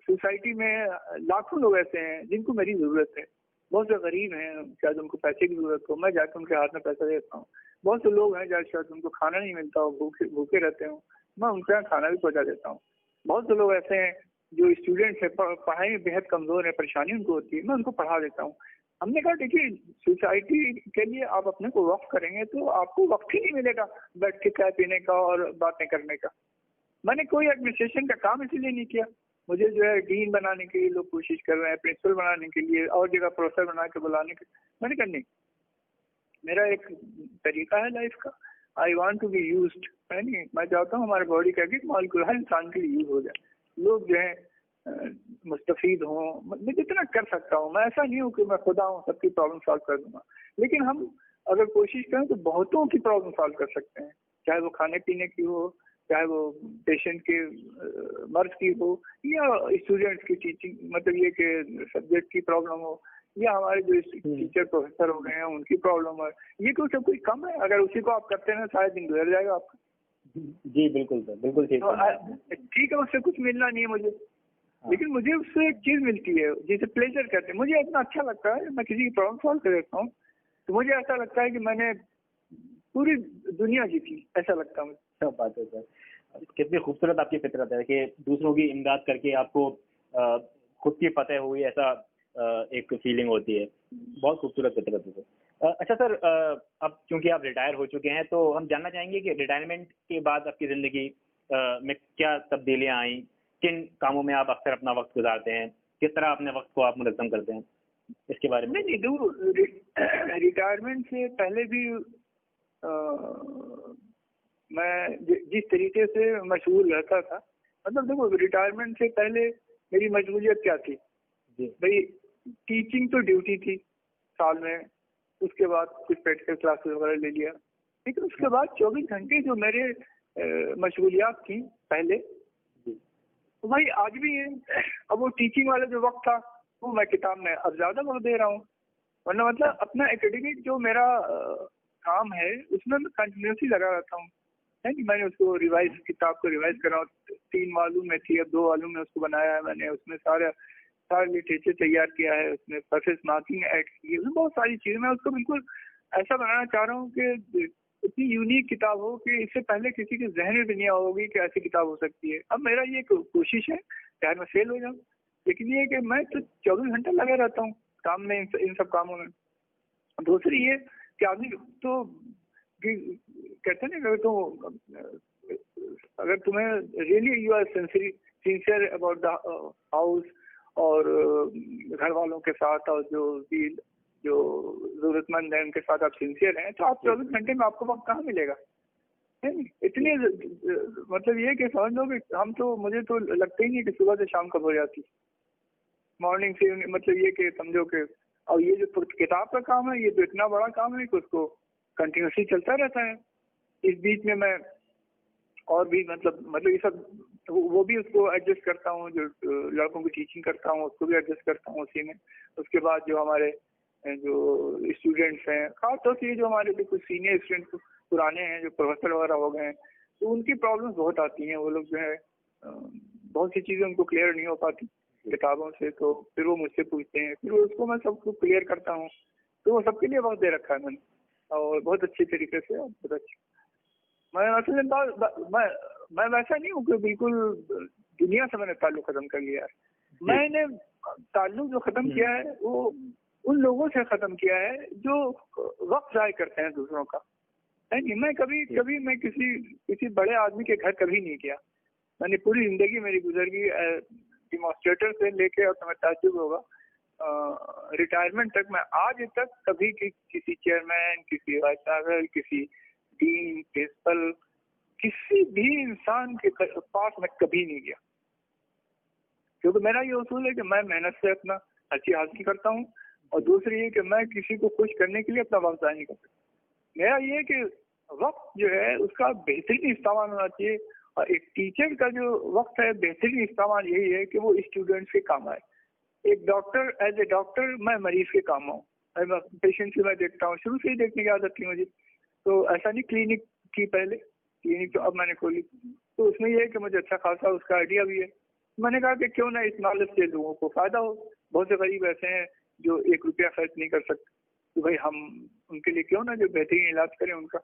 सोसाइटी में लाखों लोग ऐसे हैं जिनको मेरी जरूरत है। बहुत से गरीब हैं, शायद उनको पैसे की जरूरत हो, मैं जाकर उनके हाथ में पैसा देता हूँ। बहुत से लोग हैं शायद उनको खाना नहीं मिलता हो, भूखे रहते हो, मैं उनके यहाँ खाना भी पहुँचा देता हूँ। बहुत से लोग ऐसे हैं जो स्टूडेंट्स है, पढ़ाई में बेहद कमजोर है, परेशानी उनको होती है, मैं उनको पढ़ा देता हूँ। हमने कहा देखिए सोसाइटी के लिए आप अपने को वक्त करेंगे तो आपको वक्त ही नहीं मिलेगा बैठ के चाय पीने का और बातें करने का। मैंने कोई एडमिनिस्ट्रेशन का काम इसीलिए नहीं किया। मुझे जो है डीन बनाने के लिए लोग कोशिश कर रहे हैं, प्रिंसिपल बनाने के लिए, और जगह प्रोफेसर बना के बुलाने के। मैंने कहा नहीं, मेरा एक तरीका है लाइफ का, I want to be used. मैं चाहता हूँ हमारे बॉडी का एक मॉलिक्यूल हर इंसान के लिए यूज हो जाए, लोग जो है मुस्तफीद हों। मैं जितना कर सकता हूँ, मैं ऐसा नहीं हूँ कि मैं खुदा हूँ सबकी प्रॉब्लम सॉल्व कर दूंगा, लेकिन हम अगर कोशिश करें तो बहुतों की प्रॉब्लम सॉल्व कर सकते हैं, चाहे वो खाने पीने की हो, चाहे वो पेशेंट के मर्ज की हो, या स्टूडेंट्स की टीचिंग मतलब ये कि सब्जेक्ट की प्रॉब्लम हो, या हमारे जो टीचर प्रोफेसर हो गए हैं उनकी प्रॉब्लम है। ये तो सब कोई कम है, अगर उसी को आप करते हैं सारा दिन गुजर जाएगा आपका। जी बिल्कुल सर, बिल्कुल ठीक है, उससे कुछ मिलना नहीं है मुझे, लेकिन मुझे उससे एक चीज मिलती है जिसे प्लेजर कहते हैं। मुझे इतना अच्छा लगता है, मैं किसी की प्रॉब्लम सॉल्व कर देता हूँ तो मुझे ऐसा लगता है कि मैंने पूरी दुनिया जीती, ऐसा लगता है मुझे। सब बात है सर, कितनी खूबसूरत आपकी फितरत है कि दूसरों की इमदाद करके आपको खुद की फतेह हुई ऐसा एक फीलिंग होती है। बहुत खूबसूरत फितरत है सर। अच्छा सर, अब क्योंकि आप रिटायर हो चुके हैं तो हम जानना चाहेंगे कि रिटायरमेंट के बाद आपकी ज़िंदगी में क्या तब्दीलियां आई, किन कामों में आप अक्सर अपना वक्त गुजारते हैं, किस तरह अपने वक्त को आप मुनज़्ज़म करते हैं? इसके बारे में? नहीं देखो, रिटायरमेंट से पहले भी मैं जिस तरीके से मशगूल रहता था, मतलब देखो रिटायरमेंट से पहले मेरी मशगूलियत क्या थी भाई? टीचिंग तो ड्यूटी थी साल में, उसके बाद कुछ प्रैक्टिकल क्लासेस वगैरह ले लिया, ठीक है। उसके बाद 24 घंटे जो मेरे मशगूलियात थी पहले, तो भाई आज भी है। अब वो टीचिंग वाला जो वक्त था वो मैं किताब में अब ज्यादा वक्त दे रहा हूँ, वरना मतलब अपना एकेडमिक जो मेरा काम है उसमें मैं कंटिन्यूसली लगा रहता हूँ, है कि मैंने उसको रिवाइज, किताब को रिवाइज करा, 3 वॉल्यूम में थी, अब 2 वॉल्यूम में उसको बनाया है मैंने, उसमें सारा लिटरेचर तैयार किया है, उसमें सरफेस मार्किंग ऐड की है, उसमें बहुत सारी चीजें। मैं उसको बिल्कुल ऐसा बनाना चाह रहा हूँ कि इतनी यूनिक किताब हो कि इससे पहले किसी के जहन में भी नहीं होगी कि ऐसी किताब हो सकती है। अब मेरा ये कोशिश है, चाहे मैं फेल हो जाऊँ, लेकिन ये है कि मैं तो 24 घंटे लगा रहता हूँ काम में, इन सब कामों में। दूसरी ये कि आदमी तो कहते हैं ना, अगर तुम्हें really you are sincere about the house और घर वालों के साथ, और जो जरूरतमंद है उनके साथ आप सिंसियर हैं, तो आप 24 घंटे में आपको वक्त कहाँ मिलेगा, है नहीं? इतने मतलब ये कि समझ लो कि हम तो, मुझे तो लगता ही नहीं कि सुबह से शाम कब हो जाती, मॉर्निंग से, मतलब ये कि समझो कि, और ये जो किताब का काम है ये तो इतना बड़ा काम है कि उसको कंटिन्यूसली चलता रहता है। इस बीच में मैं और भी मतलब ये सब वो भी उसको एडजस्ट करता हूँ, जो लड़कों की टीचिंग करता हूँ उसको भी एडजस्ट करता हूँ उसी में। उसके बाद जो हमारे जो स्टूडेंट्स हैं, खासतौर से ये जो हमारे जो कुछ सीनियर स्टूडेंट पुराने हैं, जो प्रोफेसर वगैरह हो गए हैं, तो उनकी प्रॉब्लम्स बहुत आती हैं। वो लोग जो है बहुत सी चीज़ें उनको क्लियर नहीं हो पाती किताबों से, तो फिर वो मुझसे पूछते हैं, फिर उसको मैं सबको क्लियर करता हूँ। तो वो सबके लिए वक्त दे रखा है मैंने, और बहुत अच्छी तरीके से, बहुत अच्छी। मैं असल में मैं वैसा नहीं हूँ कि बिल्कुल दुनिया से मैंने ताल्लुक खत्म कर लिया है। मैंने ताल्लुक जो खत्म किया है वो उन लोगों से खत्म किया है जो वक्त ज़ाय करते हैं दूसरों का, है नहीं? मैं कभी मैं किसी बड़े आदमी के घर कभी नहीं गया। मैंने पूरी जिंदगी मेरी गुजर गई डेमोन्स्ट्रेटर से लेके, और तुम्हें ताज्जुब होगा, रिटायरमेंट तक मैं आज तक कभी किसी चेयरमैन, किसी वाइस चांसलर, किसी डीन, प्रिंसिपल, किसी भी इंसान के पास मैं कभी नहीं गया, क्योंकि मेरा ये उसूल है कि मैं मेहनत से अपना हर चीज हासिल करता हूँ, और दूसरी ये कि मैं किसी को खुश करने के लिए अपना वक्त ज़ाया नहीं कर सकता। मेरा ये है कि वक्त जो है उसका बेहतरीन इस्तेमाल होना चाहिए, और एक टीचर का जो वक्त है बेहतरीन इस्तेमाल यही है कि वो स्टूडेंट्स के काम आए। एक डॉक्टर, एज ए डॉक्टर मैं मरीज के काम आऊँ, पेशेंट से मैं देखता हूँ, शुरू से ही देखने की आदत थी मुझे। तो ऐसा नहीं, क्लिनिक थी पहले, क्लिनिक तो अब मैंने खोली, तो उसमें यह है कि मुझे अच्छा खासा उसका आइडिया भी है। मैंने कहा कि क्यों ना इस नॉलेज से लोगों को फायदा हो। बहुत से गरीब ऐसे हैं जो 1 रुपया खर्च नहीं कर सकते, तो भाई हम उनके लिए क्यों ना जो बेहतरीन इलाज करें उनका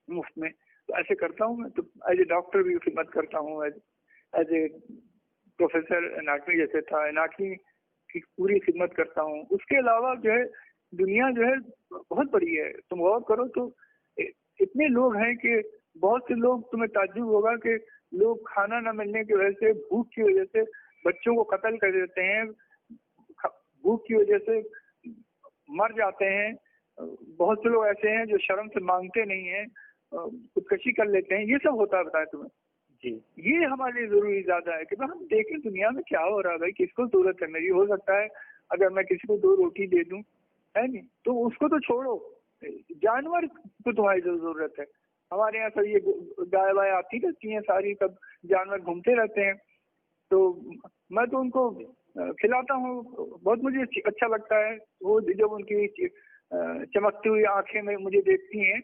मुफ्त में। तो ऐसे करता हूँ मैं, तो एज ए डॉक्टर भी खिदमत करता हूँ, एज ए प्रोफेसर एनाटमी जैसे था, एनाटमी की पूरी खिदमत करता हूँ। उसके अलावा जो है दुनिया जो है बहुत बड़ी है। तुम गौर करो तो इतने लोग हैं कि बहुत से लोग, तुम्हें ताज्जुब होगा कि लोग खाना न मिलने की वजह से, भूख की वजह से बच्चों को कत्ल कर देते हैं, भूख की वजह से मर जाते हैं। बहुत से लोग ऐसे हैं जो शर्म से मांगते नहीं हैं, खुदकशी कर लेते हैं। ये सब होता है, बताएं तुम्हें जी। ये हमारे लिए जरूरी ज्यादा है कि हम देखें दुनिया में क्या हो रहा है। भाई किसको जरूरत है मेरी? हो सकता है अगर मैं किसी को 2 रोटी दे दूं, है नहीं, तो उसको तो छोड़ो, जानवर को तुम्हारी जरूरत है। हमारे यहाँ सब ये गाय वाय आती रहती हैं सारी, सब जानवर घूमते रहते हैं, तो मैं तो उनको खिलाता हूँ। बहुत मुझे अच्छा लगता है वो जब उनकी चमकती हुई आंखें में मुझे देखती हैं।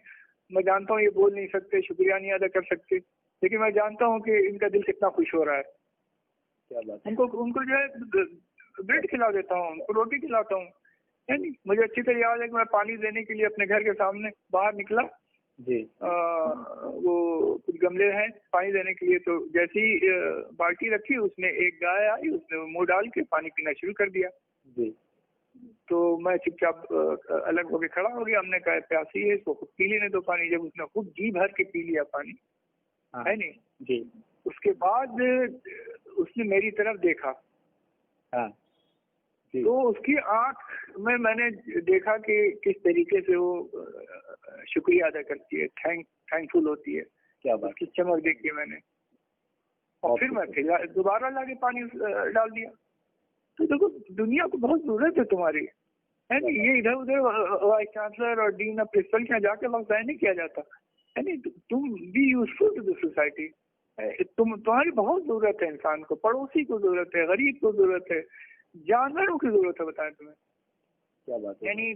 मैं जानता हूँ ये बोल नहीं सकते, शुक्रिया नहीं अदा कर सकते, लेकिन मैं जानता हूँ कि इनका दिल कितना खुश हो रहा है। क्या बात है। उनको जो है ब्रेड खिला देता हूँ, उनको रोटी खिलाता हूँ, है नहीं। मुझे अच्छी तरह याद है कि मैं पानी देने के लिए अपने घर के सामने बाहर निकला जी, वो कुछ गमले हैं पानी देने के लिए, तो जैसी बाल्टी रखी उसमें एक गाय आई, उसने मुंह डाल के पानी पीना शुरू कर दिया जी। तो मैं चुपचाप अलग होके खड़ा हो गया। हमने कहा प्यासी है, इसको खुद पी लेने दो पानी। जब उसने खुद जी भर के पी लिया पानी, है नहीं जी, उसके बाद उसने मेरी तरफ देखा, हाँ तो उसकी आंख में मैंने देखा कि किस तरीके से वो शुक्रिया अदा करती है, थैंकफुल होती है। क्या बात, उसकी चमक देखी मैंने, और फिर मैं फिर दोबारा लाके पानी डाल दिया। तो देखो दुनिया को बहुत जरूरत है तुम्हारी, है नहीं? ये इधर उधर वाइस चांसलर और डीन ऑफ प्रिंसिपल के यहाँ जाके वक्त जाया नहीं किया जाता, है नहीं? तुम be useful to the society. तुम्हारी बहुत जरूरत है, इंसान को, पड़ोसी को जरूरत है, गरीब को जरूरत है, जानवरों की जरूरत है। बताएं तुम्हें क्या बात है। यानी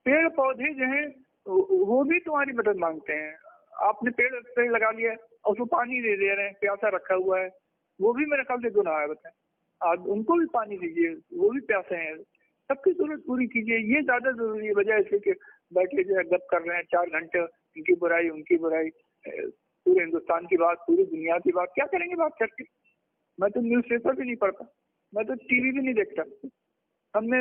पेड़ पौधे जो हैं वो भी तुम्हारी मदद मांगते हैं। आपने पेड़ लगा लिया और उसको पानी दे रहे हैं, प्यासा रखा हुआ है, वो भी मेरे ख्याल से गुनाह है। बताएं, आप उनको भी पानी दीजिए, वो भी प्यासे हैं। सबकी जरूरत पूरी कीजिए, ये ज्यादा जरूरी है बजाय इसके कि बैठे जो है गप कर रहे हैं 4 घंटे, इनकी बुराई उनकी बुराई, पूरे हिंदुस्तान की बात, पूरी दुनिया की बात क्या करेंगे बात करके। मैं तो न्यूज़पेपर भी नहीं पढ़ता, मैं तो टीवी भी नहीं देखता। हमने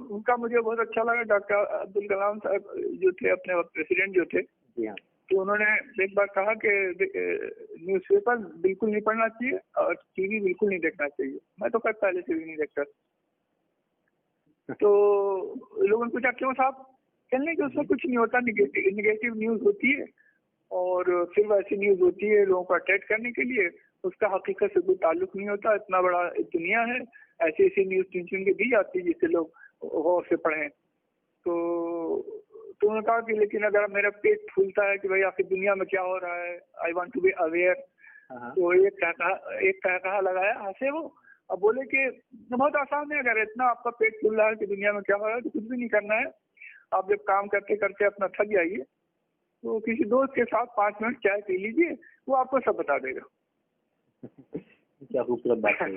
उनका मुझे बहुत अच्छा लगा, डॉक्टर अब्दुल कलाम साहब जो थे अपने वक्त प्रेसिडेंट जो थे, तो उन्होंने एक बार कहा कि न्यूज़पेपर बिल्कुल नहीं पढ़ना चाहिए और टीवी बिल्कुल नहीं देखना चाहिए। मैं तो पहले से भी नहीं देखता। तो लोगों ने पूछा क्यों साहब? कहने कि उसमें कुछ नहीं होता, निगेटिव न्यूज होती है और फिर वैसी न्यूज होती है लोगों को अट्रैक्ट करने के लिए, उसका हकीकत से कोई ताल्लुक नहीं होता। इतना बड़ा दुनिया है, ऐसी ऐसी न्यूज चुन के दी जाती है जिससे लोग गौर से पढ़ें। तो उन्होंने कहा कि लेकिन अगर मेरा पेट फूलता है कि भाई आखिर दुनिया में क्या हो रहा है, I want to be aware, तो एक कहा लगाया हंसे वो, अब बोले कि बहुत आसान है, अगर इतना आपका पेट फूल रहा है कि दुनिया में क्या हो रहा है तो कुछ भी नहीं करना है। आप जब काम करते करते अपना थक जाइए तो किसी दोस्त के साथ 5 मिनट चाय पी लीजिए, वो आपको सब बता देगा। क्या खूबसूरत बात है।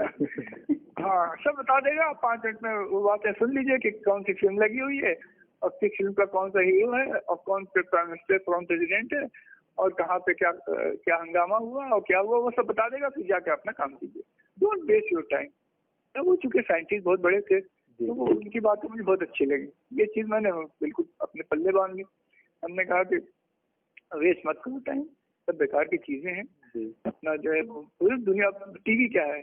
हाँ, सब बता देगा। आप 5 मिनट में वो बातें सुन लीजिए कि कौन सी फिल्म लगी हुई है और किस फिल्म का कौन सा हीरो है और कौन से प्राइम मिनिस्टर, कौन प्रेसिडेंट है और कहाँ पे क्या हंगामा हुआ और क्या हुआ, वो सब बता देगा। फिर जाके अपना काम कीजिए, डोंट वेस्ट योर टाइम। तो वो चूंकि साइंटिस्ट बहुत बड़े थे तो वो उनकी बातें मुझे बहुत अच्छी लगी। ये चीज मैंने बिल्कुल अपने पल्ले बांध ली। हमने कहा कि वेस्ट मत करो टाइम, सब बेकार की चीजें हैं। अपना जो है पूरी दुनिया, टीवी क्या है,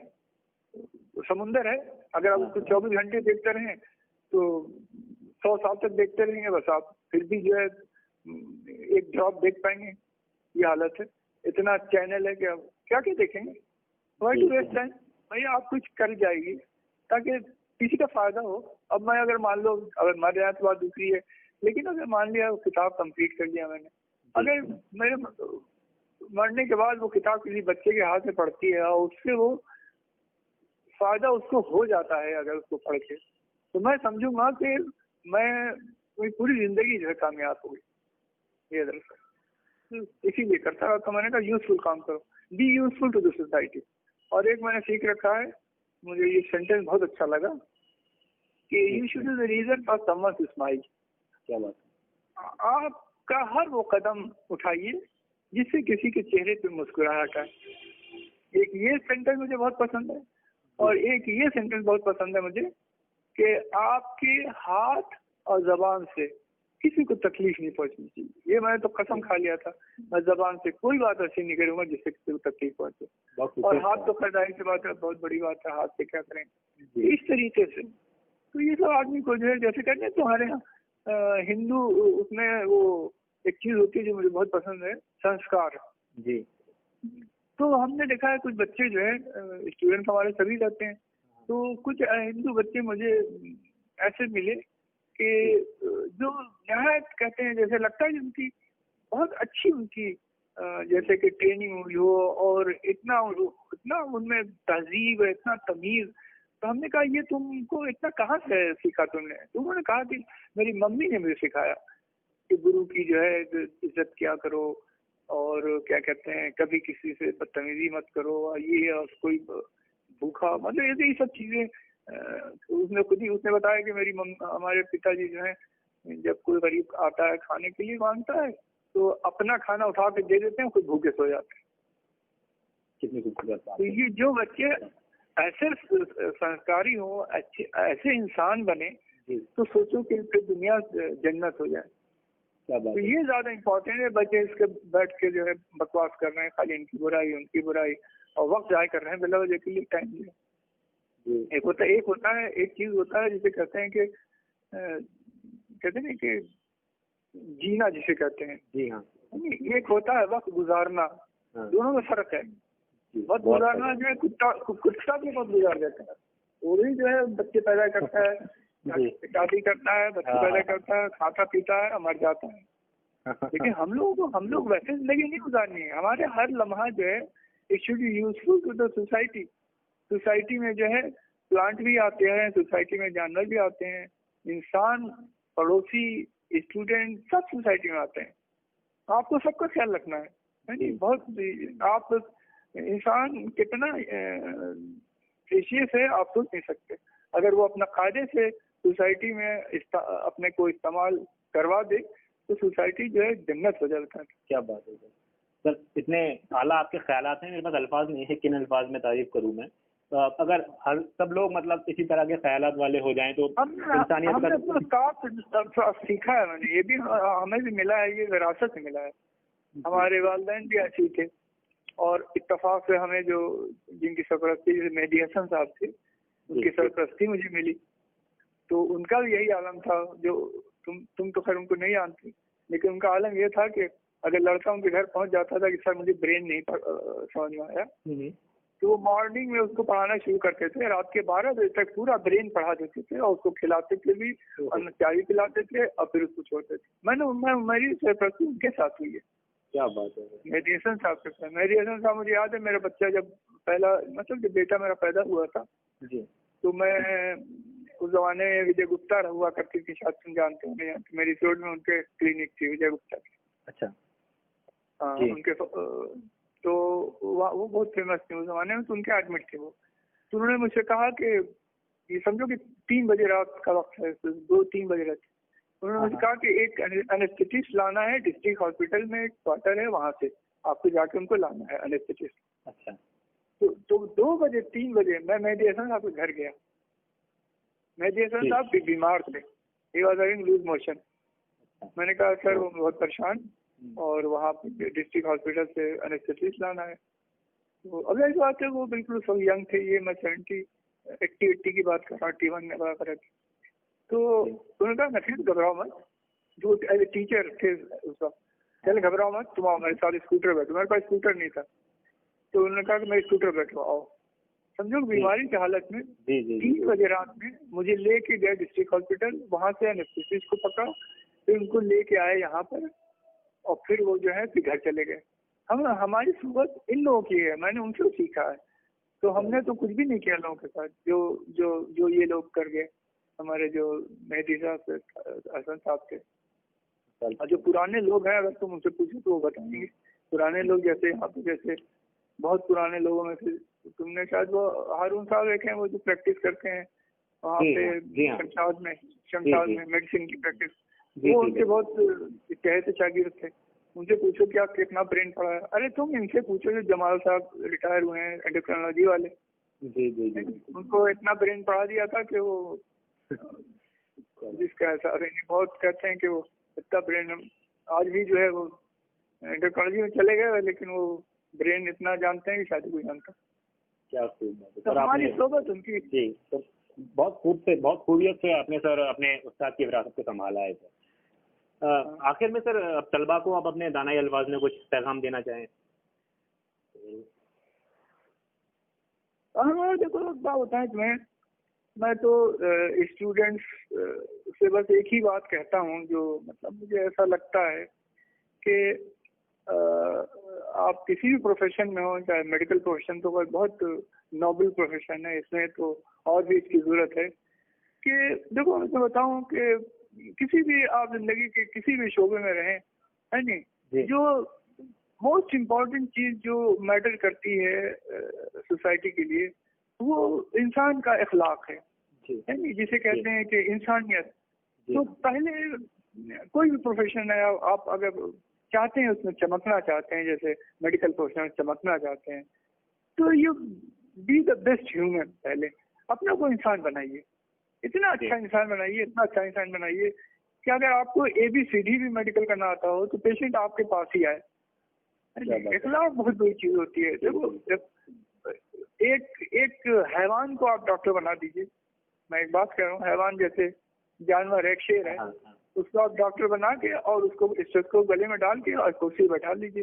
समुंदर है। अगर आप उसको 24 घंटे देखते रहें तो 100 साल तक देखते रहेंगे बस, आप फिर भी जो है एक ड्रॉप देख पाएंगे। ये हालत है, इतना चैनल है कि आप क्या क्या देखेंगे। Why to waste time? भैया आप कुछ कर जाएगी ताकि किसी का फायदा हो। अब मैं अगर मान लो अगर मर जाए तो बात दूसरी है, लेकिन अगर मान लिया वो किताब कंप्लीट कर लिया मैंने, अगर मेरे मरने के बाद वो किताब किसी बच्चे के हाथ में पड़ती है और उससे वो फायदा उसको हो जाता है अगर उसको पढ़ के, तो मैं समझूंगा कि मैं पूरी जिंदगी जो है कामयाब हो गई। ये दरअसल इसीलिए करता रहा। तो मैंने कहा यूजफुल काम करो, be useful to the society. और एक मैंने सीख रखा है, मुझे ये सेंटेंस बहुत अच्छा लगा कि you should be the reason for someone to smile. क्या बात, आपका हर वो कदम उठाइए जिससे किसी के चेहरे पे मुस्कुराहट आए। एक ये सेंटेंस मुझे बहुत पसंद है और एक ये सेंटेंस बहुत पसंद है मुझे कि आपके हाथ और जबान से किसी को तकलीफ नहीं पहुंचनी चाहिए। ये मैंने तो कसम खा लिया था, मैं जबान से कोई बात ऐसी नहीं करूंगा जिससे किसी को तकलीफ पहुंचे। और हाथ तो खरीदारी की बात है, बहुत बड़ी बात है, हाथ से क्या करें इस तरीके से। तो ये सब आदमी को जो है जैसे कहते हैं तुम्हारे यहाँ हिंदू, उसमें वो एक चीज होती है जो मुझे बहुत पसंद है, संस्कार जी। तो हमने देखा है कुछ बच्चे जो है, स्टूडेंट हमारे सभी रहते हैं, तो कुछ हिंदू बच्चे मुझे ऐसे मिले कि जो नहायत कहते हैं, जैसे लगता है उनकी बहुत अच्छी उनकी जैसे कि ट्रेनिंग हुई हो और इतना उनमें तहजीब है, इतना तमीज। तो हमने कहा ये तुमको इतना कहाँ से सीखा तुमने? तो उन्होंने कहा कि मेरी मम्मी ने मुझे सिखाया कि गुरु की जो है इज्जत किया करो और क्या कहते हैं कभी किसी से बदतमीजी मत करो, ये और कोई भूखा, मतलब ये सब चीजें। उसने खुद ही उसने बताया कि मेरी हमारे पिताजी जो है जब कोई गरीब आता है खाने के लिए मांगता है तो अपना खाना उठा के दे देते हैं, खुद भूखे सो जाते हैं। कितनी खूबसूरत बात। तो ये जो बच्चे ऐसे संस्कारी हो, अच्छे ऐसे इंसान बने तो सोचो कि फिर दुनिया जन्नत हो जाए। तो ये ज्यादा इम्पोर्टेंट है। बच्चे इसके बैठ के जो है बकवास कर रहे हैं, खाली इनकी बुराई उनकी बुराई और वक्त जाया कर रहे हैं बिला वजह के लिए टाइम दिया। एक चीज होता है जिसे कहते हैं कि जीना जिसे कहते हैं। जी हाँ। एक होता है वक्त गुजारना। हाँ। दोनों में फर्क है। वक्त गुजारना जो है कुत्ता भी वक्त गुजार देता है, वो भी जो है बच्चे पैदा करता है, शादी करता है, बच्चे पैदा करता है, खाता पीता है, मर जाता है। लेकिन हम लोग वैसे जिंदगी नहीं गुजारनी है। हमारे हर लम्हा जो है it should be useful to the society. Society में जो है प्लांट भी आते हैं, सोसाइटी में जानवर भी आते हैं, इंसान, पड़ोसी, स्टूडेंट सब सोसाइटी में आते हैं। आपको सबका ख्याल रखना है नहीं? बहुत आप इंसान कितना प्रेशियस है आप सोच नहीं सकते। अगर वो अपना कायदे से सोसाइटी में अपने को इस्तेमाल करवा दे तो सोसाइटी जो है जन्नत हो जाता है। क्या बात है सर, इतने आला आपके ख्यालात हैं, मेरे पास अल्फाज नहीं है किन अल्फाज में तारीफ करूं मैं। तो अगर हर सब लोग मतलब इसी तरह के ख्यालात वाले हो जाएं तो इंसानियत का सीखा है मैंने, ये भी हमें भी मिला है, ये विरासत से मिला है। हमारे वालिदैन भी ऐसे थे और इत्तेफाक से हमें जो जिनकी सरपरस्ती मेहदी हसन साहब थे उनकी सरपरस्ती मुझे मिली, तो उनका भी यही आलम था। जो तुम तो खैर उनको नहीं जानती, लेकिन उनका आलम ये था कि अगर लड़का उनके घर पहुंच जाता था कि सर मुझे ब्रेन नहीं समझ में आया, तो वो मॉर्निंग में उसको पढ़ाना शुरू करते थे। रात के 12 बजे तक पूरा ब्रेन पढ़ा देते थे और उसको खिलाते थे भी और चाय पिलाते थे और फिर उसको छोड़ते थे। मेरी सरपरस्ती उनके साथ हुई है। क्या बात है। मेहदी हसन साहब के साथ। मेहदी हसन साहब मुझे याद है, मेरा बच्चा जब पहला मतलब जब बेटा मेरा पैदा हुआ था जी, तो मैं उस जमाने में विजय गुप्ता हुआ करती थी, शायद तुम जानते होंगे, मेरी रोड में उनके क्लिनिक थी विजय गुप्ता की। अच्छा। हाँ, उनके तो वो बहुत फेमस थे उस जमाने में, तो उनके एडमिट थे वो। तो उन्होंने मुझसे कहा कि ये समझो कि 3 बजे रात का वक्त है, 2-3 बजे रात। उन्होंने मुझे कहा कि एक एनेस्थेटिस्ट लाना है, डिस्ट्रिक्ट हॉस्पिटल में एक क्वार्टर है, वहां से आपको जाके उनको लाना है एनेस्थेटिस्ट। अच्छा। तो 2 बजे 3 बजे मैं मेहदी हसन साहब के घर गया। मेहदी हसन साहब भी बीमार थे, he was having loose motion. मैंने कहा सर वो बहुत परेशान और वहाँ पे डिस्ट्रिक्ट हॉस्पिटल से एनेस्थेटिस्ट लाना है। तो अब ऐसी बात है, वो बिल्कुल सब यंग थे, ये मैं 80 की बात कर रहा हूँ, 81 में बराबर है। तो उन्होंने कहा नफीस घबराओ मत, जो एज ए टीचर थे उस वक्त, चल घबराओ मत, तुम आओ मेरे साथ स्कूटर बैठो। मेरे पास स्कूटर नहीं था, तो उन्होंने कहा कि मैं स्कूटर बैठो, आओ। समझो बीमारी की हालत में 3 बजे रात में मुझे लेके गए डिस्ट्रिक्ट हॉस्पिटल, वहां से एनेस्थेटिस्ट को पकड़ा, फिर उनको लेके आए यहाँ पर और फिर वो जो है फिर घर चले गए। हमारी सोबत इन लोगों की है, मैंने उनसे सीखा है। तो हमने तो कुछ भी नहीं किया लोगों के साथ जो ये लोग कर गए, हमारे जो मेहदी साहब हसन साहब थे। और जो पुराने लोग हैं, अगर तुम उनसे पूछो तो वो बताएंगे। पुराने लोग जैसे यहाँ पे, जैसे बहुत पुराने लोगों में से तुमने शायद वो हारून साहब देखे हैं, वो जो प्रैक्टिस करते हैं वहाँ पे शमशाद में मेडिसिन की प्रैक्टिस, वो उनके बहुत कहते शागिर्द थे। उनसे पूछो कि आप कितना ब्रेन पढ़ा है। अरे तुम इनसे पूछो जो जमाल साहब रिटायर हुए हैं एंडोक्राइनोलॉजी वाले, उनको इतना ब्रेन पढ़ा दिया था कि वो जिसका ऐसा बहुत कहते हैं कि वो इतना ब्रेन आज भी जो है वो एंडोक्राइनोलॉजी में चले गए, लेकिन वो ब्रेन इतना जानते हैं कि शायद कोई जानता। क्या खूब बात है। तो हमारी सोबत उनकी जी, तो बहुत खूबियत से आपने सर अपने उस्ताद की विरासत को संभाला है सर। आखिर में सर तलबा को आप अपने दानाई अल्फाज में कुछ पैगाम देना चाहें? हाँ देखो बात बताएं तुम्हें, मैं तो स्टूडेंट्स से बस एक ही बात कहता हूँ, जो मतलब मुझे ऐसा लगता है कि आप किसी भी प्रोफेशन में हो, चाहे मेडिकल प्रोफेशन तो कोई बहुत नोबल प्रोफेशन है, इसमें तो और भी इसकी जरूरत है कि देखो मैं तो बताऊं कि किसी भी आप जिंदगी के किसी भी शोबे में रहें, है नहीं, जो मोस्ट इम्पोर्टेंट चीज जो मैटर करती है सोसाइटी के लिए वो इंसान का अखलाक है नहीं, जिसे कहते हैं कि इंसानियत। तो पहले कोई भी प्रोफेशन है, आप अगर चाहते हैं उसमें चमकना चाहते हैं, जैसे मेडिकल प्रोफेशन चमकना चाहते हैं, तो you be the best human. पहले अपने को इंसान बनाइए, इतना अच्छा इंसान बनाइए, इतना अच्छा इंसान बनाइए कि अगर आपको ABCD भी मेडिकल करना आता हो तो पेशेंट आपके पास ही आए। इखलाक बहुत बड़ी चीज होती है। देखो एक एक हैवान को आप डॉक्टर बना दीजिए, मैं एक बात कह रहा हूँ, हैवान जैसे जानवर है, एक शेर है, उसको आप डॉक्टर बना के और उसको स्टेथोस्कोप गले में डाल के और कुर्सी पे बैठा लीजिए,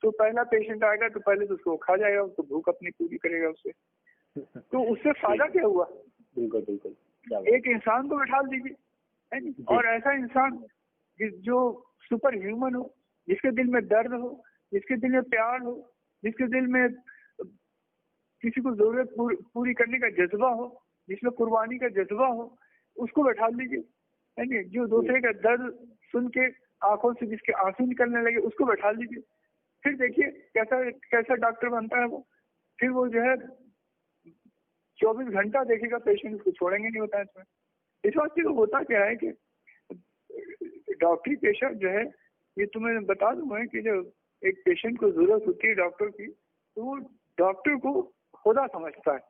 तो पहला पेशेंट आएगा तो पहले तो उसको खा जाएगा, उसको भूख अपनी पूरी करेगा उससे, तो उससे फायदा क्या हुआ? बिल्कुल बिल्कुल। एक इंसान को बैठा दीजिए, है नहीं? और ऐसा इंसान जो सुपर ह्यूमन हो, जिसके दिल में दर्द हो, जिसके दिल में प्यार हो, जिसके दिल में किसी को जरूरत पूरी करने का जज्बा हो, जिसमें कुर्बानी का जज्बा हो, उसको बैठा लीजिए, है नहीं? जो दूसरे का दर्द सुन के आंखों से जिसके आंसू निकलने लगे, उसको बैठा लीजिए, फिर देखिए कैसा कैसा डॉक्टर बनता है वो। फिर वो जो है 24 घंटा देखेगा पेशेंट, उसको छोड़ेंगे नहीं होता है इसमें। इस वास्ते तो होता क्या है कि डॉक्टरी पेशा जो है, ये तुम्हें बता दूं मैं कि जो एक पेशेंट को जरूरत होती है डॉक्टर की, तो वो डॉक्टर को खुदा समझता है,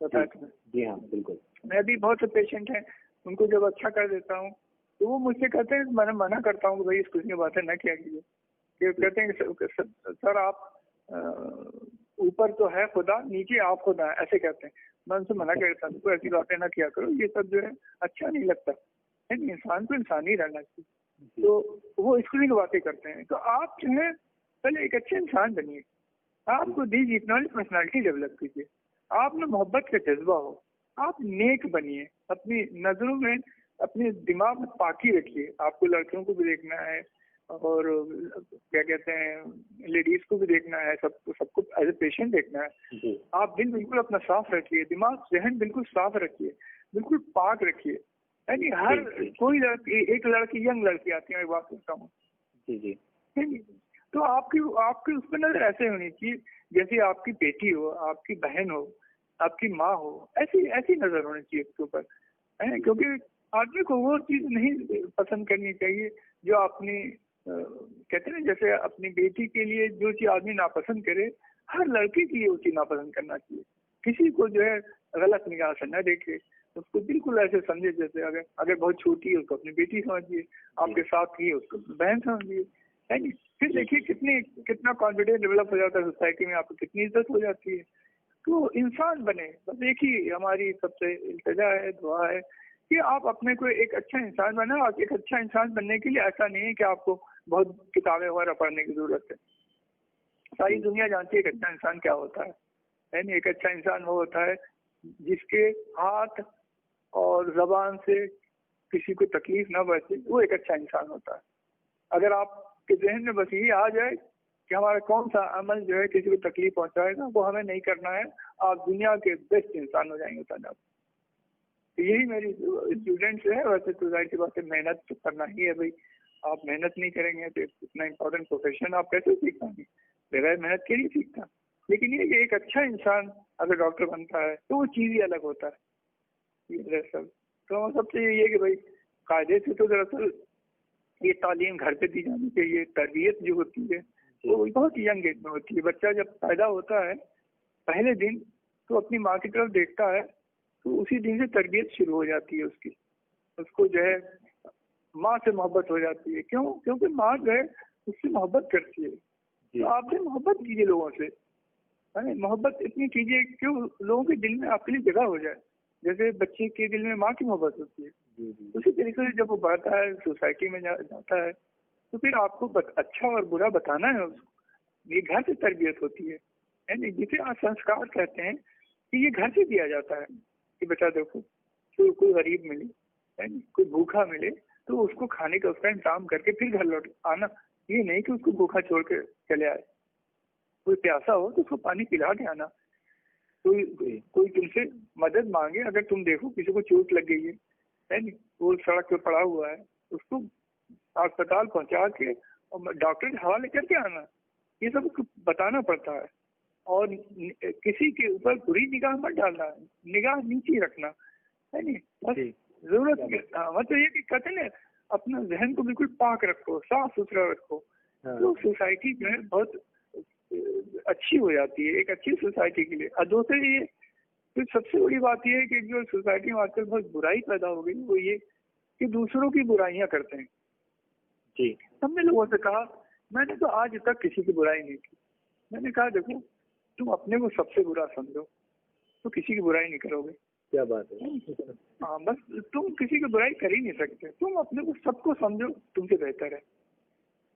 बताया तुम्हें। जी हाँ बिल्कुल। मैं भी बहुत से पेशेंट हैं, उनको जब अच्छा कर देता हूँ तो वो मुझसे कहते हैं, मैंने मना करता हूँ कि भाई इस किस्म की बातें न किया कीजिए, कि कहते हैं सर आप ऊपर तो है खुदा, नीचे आप खुदा है, ऐसे कहते हैं। मैं उनसे मना करता हूँ, ऐसी बातें ना किया करो, ये सब जो है अच्छा नहीं लगता है, इंसान को इंसान ही रहना चाहिए। तो वो इस किस्म की बातें करते हैं। तो आप जो है पहले एक अच्छे इंसान बनिए, आपको दीजिए इकोनॉमिक पर्सनैलिटी डेवलप कीजिए, आप में मोहब्बत का जज्बा हो, आप नेक बनिए, अपनी नजरों में अपने दिमाग में पाकी रखिए। आपको लड़कियों को भी देखना है और क्या कहते हैं लेडीज को भी देखना है, सबको एज ए पेशेंट देखना है। आप दिल बिल्कुल अपना साफ रखिए, दिमाग जहन बिल्कुल साफ रखिए, बिल्कुल पाक रखिए। यानी हर कोई लड़की, एक लड़की यंग लड़की आती है, मैं बात करता हूँ, तो आपकी उस पर नजर ऐसे होनी चाहिए जैसे आपकी बेटी हो, आपकी बहन हो, आपकी माँ हो, ऐसी ऐसी नजर होनी चाहिए उसके ऊपर, है। क्योंकि आदमी को वो चीज नहीं पसंद करनी चाहिए जो अपनी कहते हैं जैसे अपनी बेटी के लिए जो चीज आदमी नापसंद करे, हर लड़की के लिए वो चीज नापसंद करना चाहिए। किसी को जो है गलत निगाह से न देखे, उसको बिल्कुल ऐसे समझे जैसे अगर बहुत छोटी है उसको अपनी बेटी समझिए, आपके साथ ही है उसको बहन समझिए, है नहीं। फिर देखिए कितना कॉन्फिडेंस डेवलप हो जाता है सोसाइटी में, आपको कितनी इज्जत हो जाती है। तो इंसान बने, बस एक ही हमारी सबसे इल्तिजा है, दुआ है कि आप अपने को एक अच्छा इंसान बना। और एक अच्छा इंसान बनने के लिए ऐसा नहीं है कि आपको बहुत किताबें वगैरह पढ़ने की जरूरत है। सारी दुनिया जानती है एक अच्छा इंसान क्या होता है नहीं। एक अच्छा इंसान वो होता है जिसके हाथ और जबान से किसी को तकलीफ ना पहुंचे, वो एक अच्छा इंसान होता है। अगर आपके जहन में बस ये आ जाए कि हमारा कौन सा अमल जो है किसी को तकलीफ पहुंचाएगा, वो हमें नहीं करना है, आप दुनिया के बेस्ट इंसान हो जाएंगे जनाब। तो यही मेरी स्टूडेंट्स है। वैसे तो जाहिर सी बात है मेहनत तो करना ही है भाई, आप मेहनत नहीं करेंगे तो इतना इम्पोर्टेंट प्रोफेशन आप कैसे सीख पाएंगे, बगैर मेहनत के लिए सीखता। लेकिन ये कि एक अच्छा इंसान अगर डॉक्टर बनता है तो वो चीज ही अलग होता है। ये दरअसल तो सबसे यही है कि भाई कायदे से तो दरअसल ये तालीम घर पे दी जानी चाहिए। तरबियत जो होती है वो बहुत यंग एज में होती है। बच्चा जब पैदा होता है पहले दिन तो अपनी माँ की तरफ देखता है, तो उसी दिन से तरबियत शुरू हो जाती है उसकी। उसको जो है माँ से मोहब्बत हो जाती है। क्यों? क्योंकि माँ जो है उससे मोहब्बत करती है। तो आप भी मोहब्बत कीजिए लोगों से, है मोहब्बत इतनी कीजिए क्यों लोगों के दिल में आपके लिए जगह हो जाए। जैसे बच्चे के दिल में माँ की मोहब्बत होती है, उसी तरीके से जब वो बढ़ता है सोसाइटी में जाता है तो फिर आपको अच्छा और बुरा बताना है उसको। ये घर से तरबियत होती है नहीं। जिसे आप संस्कार कहते हैं कि ये घर से दिया जाता है कि बेटा देखो तो कोई गरीब मिले, है कोई भूखा मिले तो उसको खाने का उसका इंतजाम करके फिर घर लौट आना। ये नहीं कि उसको भूखा छोड़ के चले आए। कोई प्यासा हो तो उसको पानी पिला के आना। कोई तुमसे मदद मांगे, अगर तुम देखो किसी को चोट लग गई है नहीं, वो सड़क पे पड़ा हुआ है, उसको अस्पताल पहुंचा के और डॉक्टर के हवाले करके आना। ये सब उसको बताना पड़ता है। और किसी के ऊपर बुरी निगाह मत डालना, निगाह नीचे रखना, है नहीं। बस जरूरत मतलब ये कि कहते हैं अपना जहन को बिल्कुल पाक रखो, साफ सुथरा रखो, तो सोसाइटी जो है बहुत अच्छी हो जाती है, एक अच्छी सोसाइटी के लिए। और दूसरी ये तो सबसे बड़ी बात यह है कि जो सोसाइटी में आजकल बहुत बुराई पैदा हो गई वो ये कि दूसरों की बुराइयां करते हैं। जी हमने लोगों से कहा, मैंने तो आज तक किसी की बुराई नहीं की। मैंने कहा देखो तुम अपने को सबसे बुरा समझो, तो किसी की बुराई नहीं करोगे। क्या बात है। हाँ, बस तुम किसी की बुराई कर ही नहीं सकते। तुम अपने को सबको समझो तुमसे बेहतर है,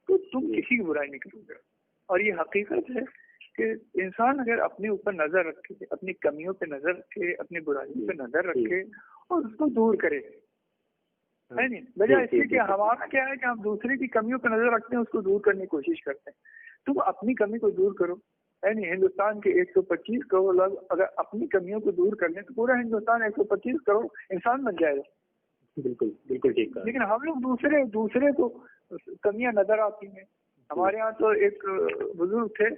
तो तुम किसी की बुराई नहीं करोगे। और ये हकीकत है कि इंसान अगर अपने ऊपर नजर रखे, अपनी कमियों पे नजर रखे, अपनी बुराइयों पे नजर रखे और उसको दूर करे, है नहीं, वजह इसलिए कि हमारा क्या है कि हम दूसरे की कमियों पे नजर रखते हैं, उसको दूर करने की कोशिश करते हैं। तुम अपनी कमी को दूर करो, है नहीं। हिंदुस्तान के 125 करोड़ लोग अगर अपनी कमियों को दूर कर लें तो पूरा हिंदुस्तान 125 करोड़ इंसान बन जाएगा। बिल्कुल बिल्कुल ठीक है। लेकिन हम लोग दूसरे को कमियां नजर आती हैं। हमारे यहाँ तो एक बुजुर्ग थे,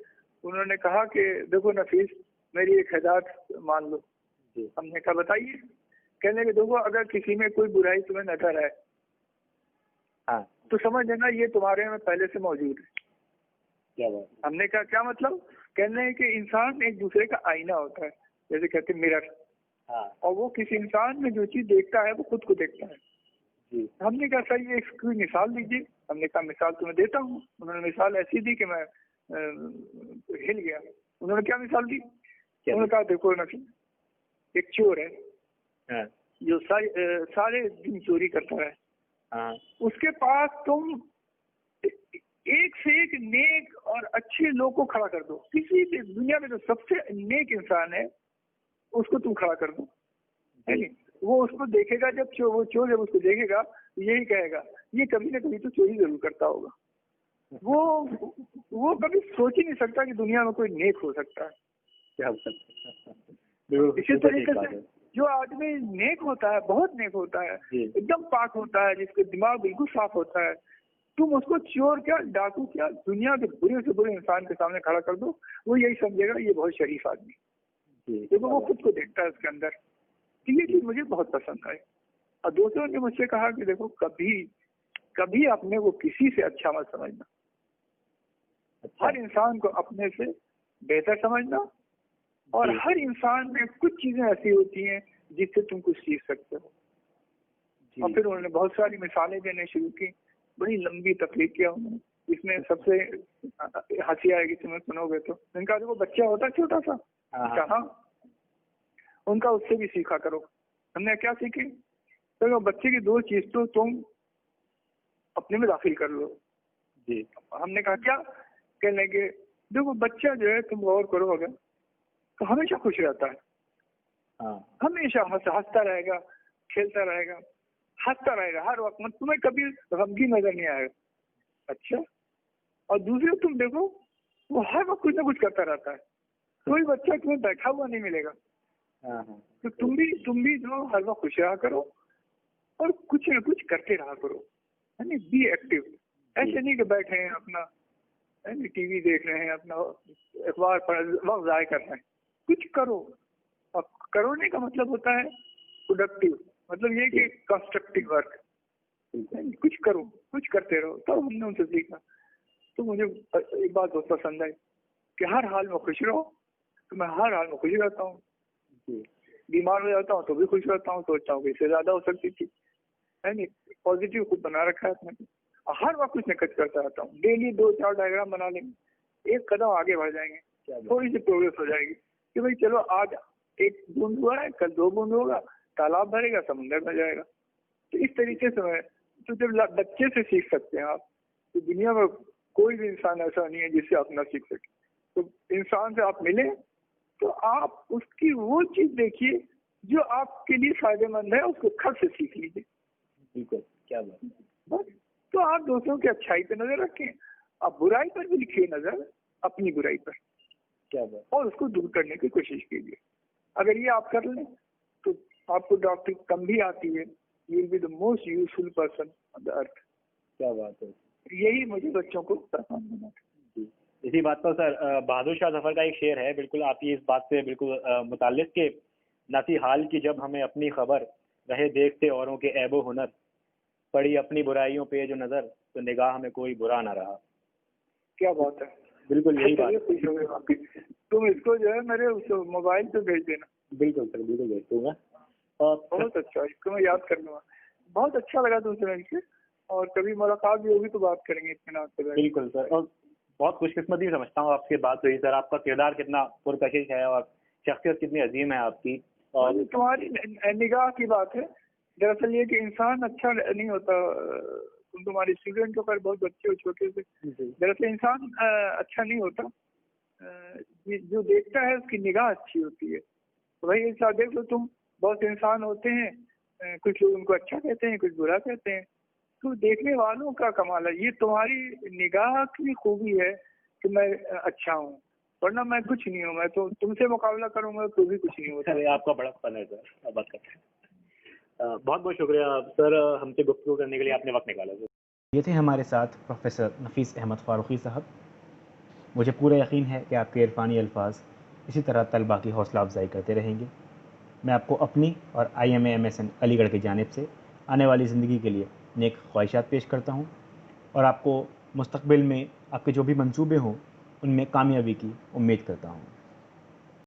उन्होंने कहा कि देखो नफीस, मेरी एक हिदायत मान लो। हमने कहा बताइए। कहने के देखो, अगर किसी में कोई बुराई तुम्हें नजर आए, हाँ, तो समझ लेना ये तुम्हारे में पहले से मौजूद है। क्या बात। हमने कहा क्या मतलब? कहने हैं कि इंसान एक दूसरे का आईना होता है, जैसे कहते हैं मिरर। हाँ, और वो किसी इंसान में जो चीज देखता है वो खुद को देखता है। जी। हमने कहा सर ये इसकी मिसाल दीजिए। हमने कहा मिसाल तुम्हें देता हूँ। उन्होंने मिसाल ऐसी दी कि मैं हिल गया। उन्होंने क्या मिसाल दी? उन्होंने कहा देखो नफी, एक चोर है, हाँ, जो सारे दिन चोरी करता है। हाँ, उसके पास तुम एक से एक नेक और अच्छे लोग को खड़ा कर दो। किसी भी दुनिया में जो सबसे नेक इंसान है उसको तुम खड़ा कर दो, है नहीं। वो उसको देखेगा, जब वो चोर जब उसको देखेगा यही कहेगा ये कभी ना कभी तो चोरी जरूर करता होगा। वो कभी सोच ही नहीं सकता कि दुनिया में कोई नेक हो सकता है। क्या इसी तरीके से जो आदमी नेक होता है, बहुत नेक होता है, एकदम पाक होता है, जिसका दिमाग बिल्कुल साफ होता है, तुम उसको चोर क्या, डाकू क्या, दुनिया के बुरे से बुरे इंसान के सामने खड़ा कर दो, वो यही समझेगा ये बहुत शरीफ आदमी। देखो वो खुद को देखता है उसके अंदर। तो ये चीज मुझे बहुत पसंद आई। और दूसरों ने मुझसे कहा कि देखो कभी अपने को किसी से अच्छा मत समझना। हर इंसान को अपने से बेहतर समझना, और हर इंसान में कुछ चीजें ऐसी होती हैं जिससे तुम कुछ सीख सकते हो। और फिर उन्होंने बहुत सारी मिसालें देने शुरू की, बड़ी लंबी तकरीर किया उन्होंने। इसमें सबसे हंसी आएगी तुम्हें सुनोगे तो। इनका देखो बच्चा होता है छोटा सा, कहा उनका उससे भी सीखा करो। हमने क्या सीखी? तो बच्चे की दो चीज तो तुम अपने में दाखिल कर लो जी। हमने कहा क्या? कहने के देखो बच्चा जो है तुम गौर करो अगर, तो हमेशा खुश रहता है, हमेशा हंसता रहेगा, खेलता रहेगा, हंसता रहेगा हर वक्त, मतलब तुम्हें कभी गमगीन नजर नहीं आएगा। अच्छा, और दूसरे तुम देखो वो हर वक्त कुछ ना कुछ करता रहता है, कोई बच्चा तुम्हें बैठा हुआ नहीं मिलेगा। तो तुम भी जो हर वक्त खुश रहा करो और कुछ ना कुछ करते रहा करो, यानी बी एक्टिव। ऐसे नहीं कि बैठे हैं अपना टीवी देख रहे हैं, अपना अखबार पढ़ वक्त जाया कर रहे हैं। कुछ करो, और करोने का मतलब होता है प्रोडक्टिव, मतलब ये कि कंस्ट्रक्टिव वर्क। कुछ करो, कुछ करते रहो। तो हमने उनसे सीखा। तो मुझे एक बात बहुत पसंद आई कि हर हाल में खुश रहो। तो मैं हर हाल में खुश रहता हूँ, बीमार हो जाता हूँ तो भी खुश रहता हूँ, सोचता हूँ कि इससे ज्यादा हो सकती थी, है नहीं। पॉजिटिव खुद बना रखा है अपने, हर वक्त कुछ न कुछ करता रहता हूँ। डेली 2-4 डायग्राम बना लेंगे, एक कदम आगे बढ़ जाएंगे, थोड़ी सी प्रोग्रेस हो जाएगी कि भाई चलो आज 1 बूंद हुआ है, कल 2 बूंद होगा, तालाब भरेगा, समुद्र भर जाएगा। तो इस तरीके से मैं तो जब बच्चे से सीख सकते हैं आप, तो दुनिया में कोई भी इंसान ऐसा नहीं है जिससे आप ना सीख सके। तो इंसान से आप मिले तो आप उसकी वो चीज देखिए जो आपके लिए फायदेमंद है, उसको खर से सीख लीजिए। बिल्कुल, क्या बात। तो आप दूसरों की अच्छाई पे नजर रखें, आप बुराई पर भी लिखिए नजर, अपनी बुराई पर, क्या बात, और उसको दूर करने की कोशिश कीजिए। अगर ये आप कर लें तो आपको डॉक्टर कम भी आती है, you will be the most useful person on the earth. क्या बात है। यही मुझे बच्चों को पसंद देना। इसी बात पर सर बहादुर शाह जफर का एक शेर है, बिल्कुल आपकी इस बात से बिल्कुल मुताल्लिक के, नाती हाल की जब हमें अपनी खबर, रहे देखते औरों के ऐबो हुनर, पड़ी अपनी बुराइयों पे जो नजर, तो निगाह में कोई बुरा ना रहा। क्या बात है, बिल्कुल यही बात। तुम इसको जो है मेरे मोबाइल पे भेज देना। बिल्कुल सर, बिल्कुल भेज दूंगा। बहुत अच्छा, इसको मैं याद कर लूंगा। बहुत अच्छा लगा तुमसे मिलकर, और कभी मुलाकात भी होगी तो बात करेंगे इतना। बिल्कुल सर, और बहुत खुशकिस्मती समझता हूँ आपसे बात हुई सर। आपका किरदार कितना पुरकशिश है और शख्सियत कितनी अजीम है आपकी। और तुम्हारी निगाह की बात है। दरअसल ये कि इंसान अच्छा नहीं होता। तुम तुम्हारे स्टूडेंट तो खैर बहुत बच्चे हो, छोटे से। दरअसल इंसान अच्छा नहीं होता, जो देखता है उसकी निगाह अच्छी होती है। तो भाई ऐसा देख लो तुम, बहुत इंसान होते हैं, कुछ लोग उनको अच्छा कहते हैं, कुछ बुरा कहते हैं, तो देखने वालों का कमाल है। ये तुम्हारी निगाह की खूबी है कि मैं अच्छा हूँ, वरना मैं कुछ नहीं हूँ। मैं तो तुमसे मुकाबला करूंगा तो भी कुछ नहीं होता। अरे आपका बड़ा फन है सर, आप बात करते हैं। बहुत बहुत शुक्रिया सर, हमसे गुफ्तगू करने के लिए आपने वक्त निकाला सर। ये थे हमारे साथ प्रोफेसर नफीस अहमद फ़ारूक़ी साहब। मुझे पूरा यकीन है कि आपके इरफानी अल्फाज इसी तरह तलबा की हौसला अफजाई करते रहेंगे। मैं आपको अपनी और IMA-MSN अलीगढ़ की जानिब से आने वाली ज़िंदगी के लिए नेक ख्वाहिशात पेश करता हूँ और आपको मुस्तक़बिल में आपके जो भी मंसूबे हों उनमें कामयाबी की उम्मीद करता हूँ।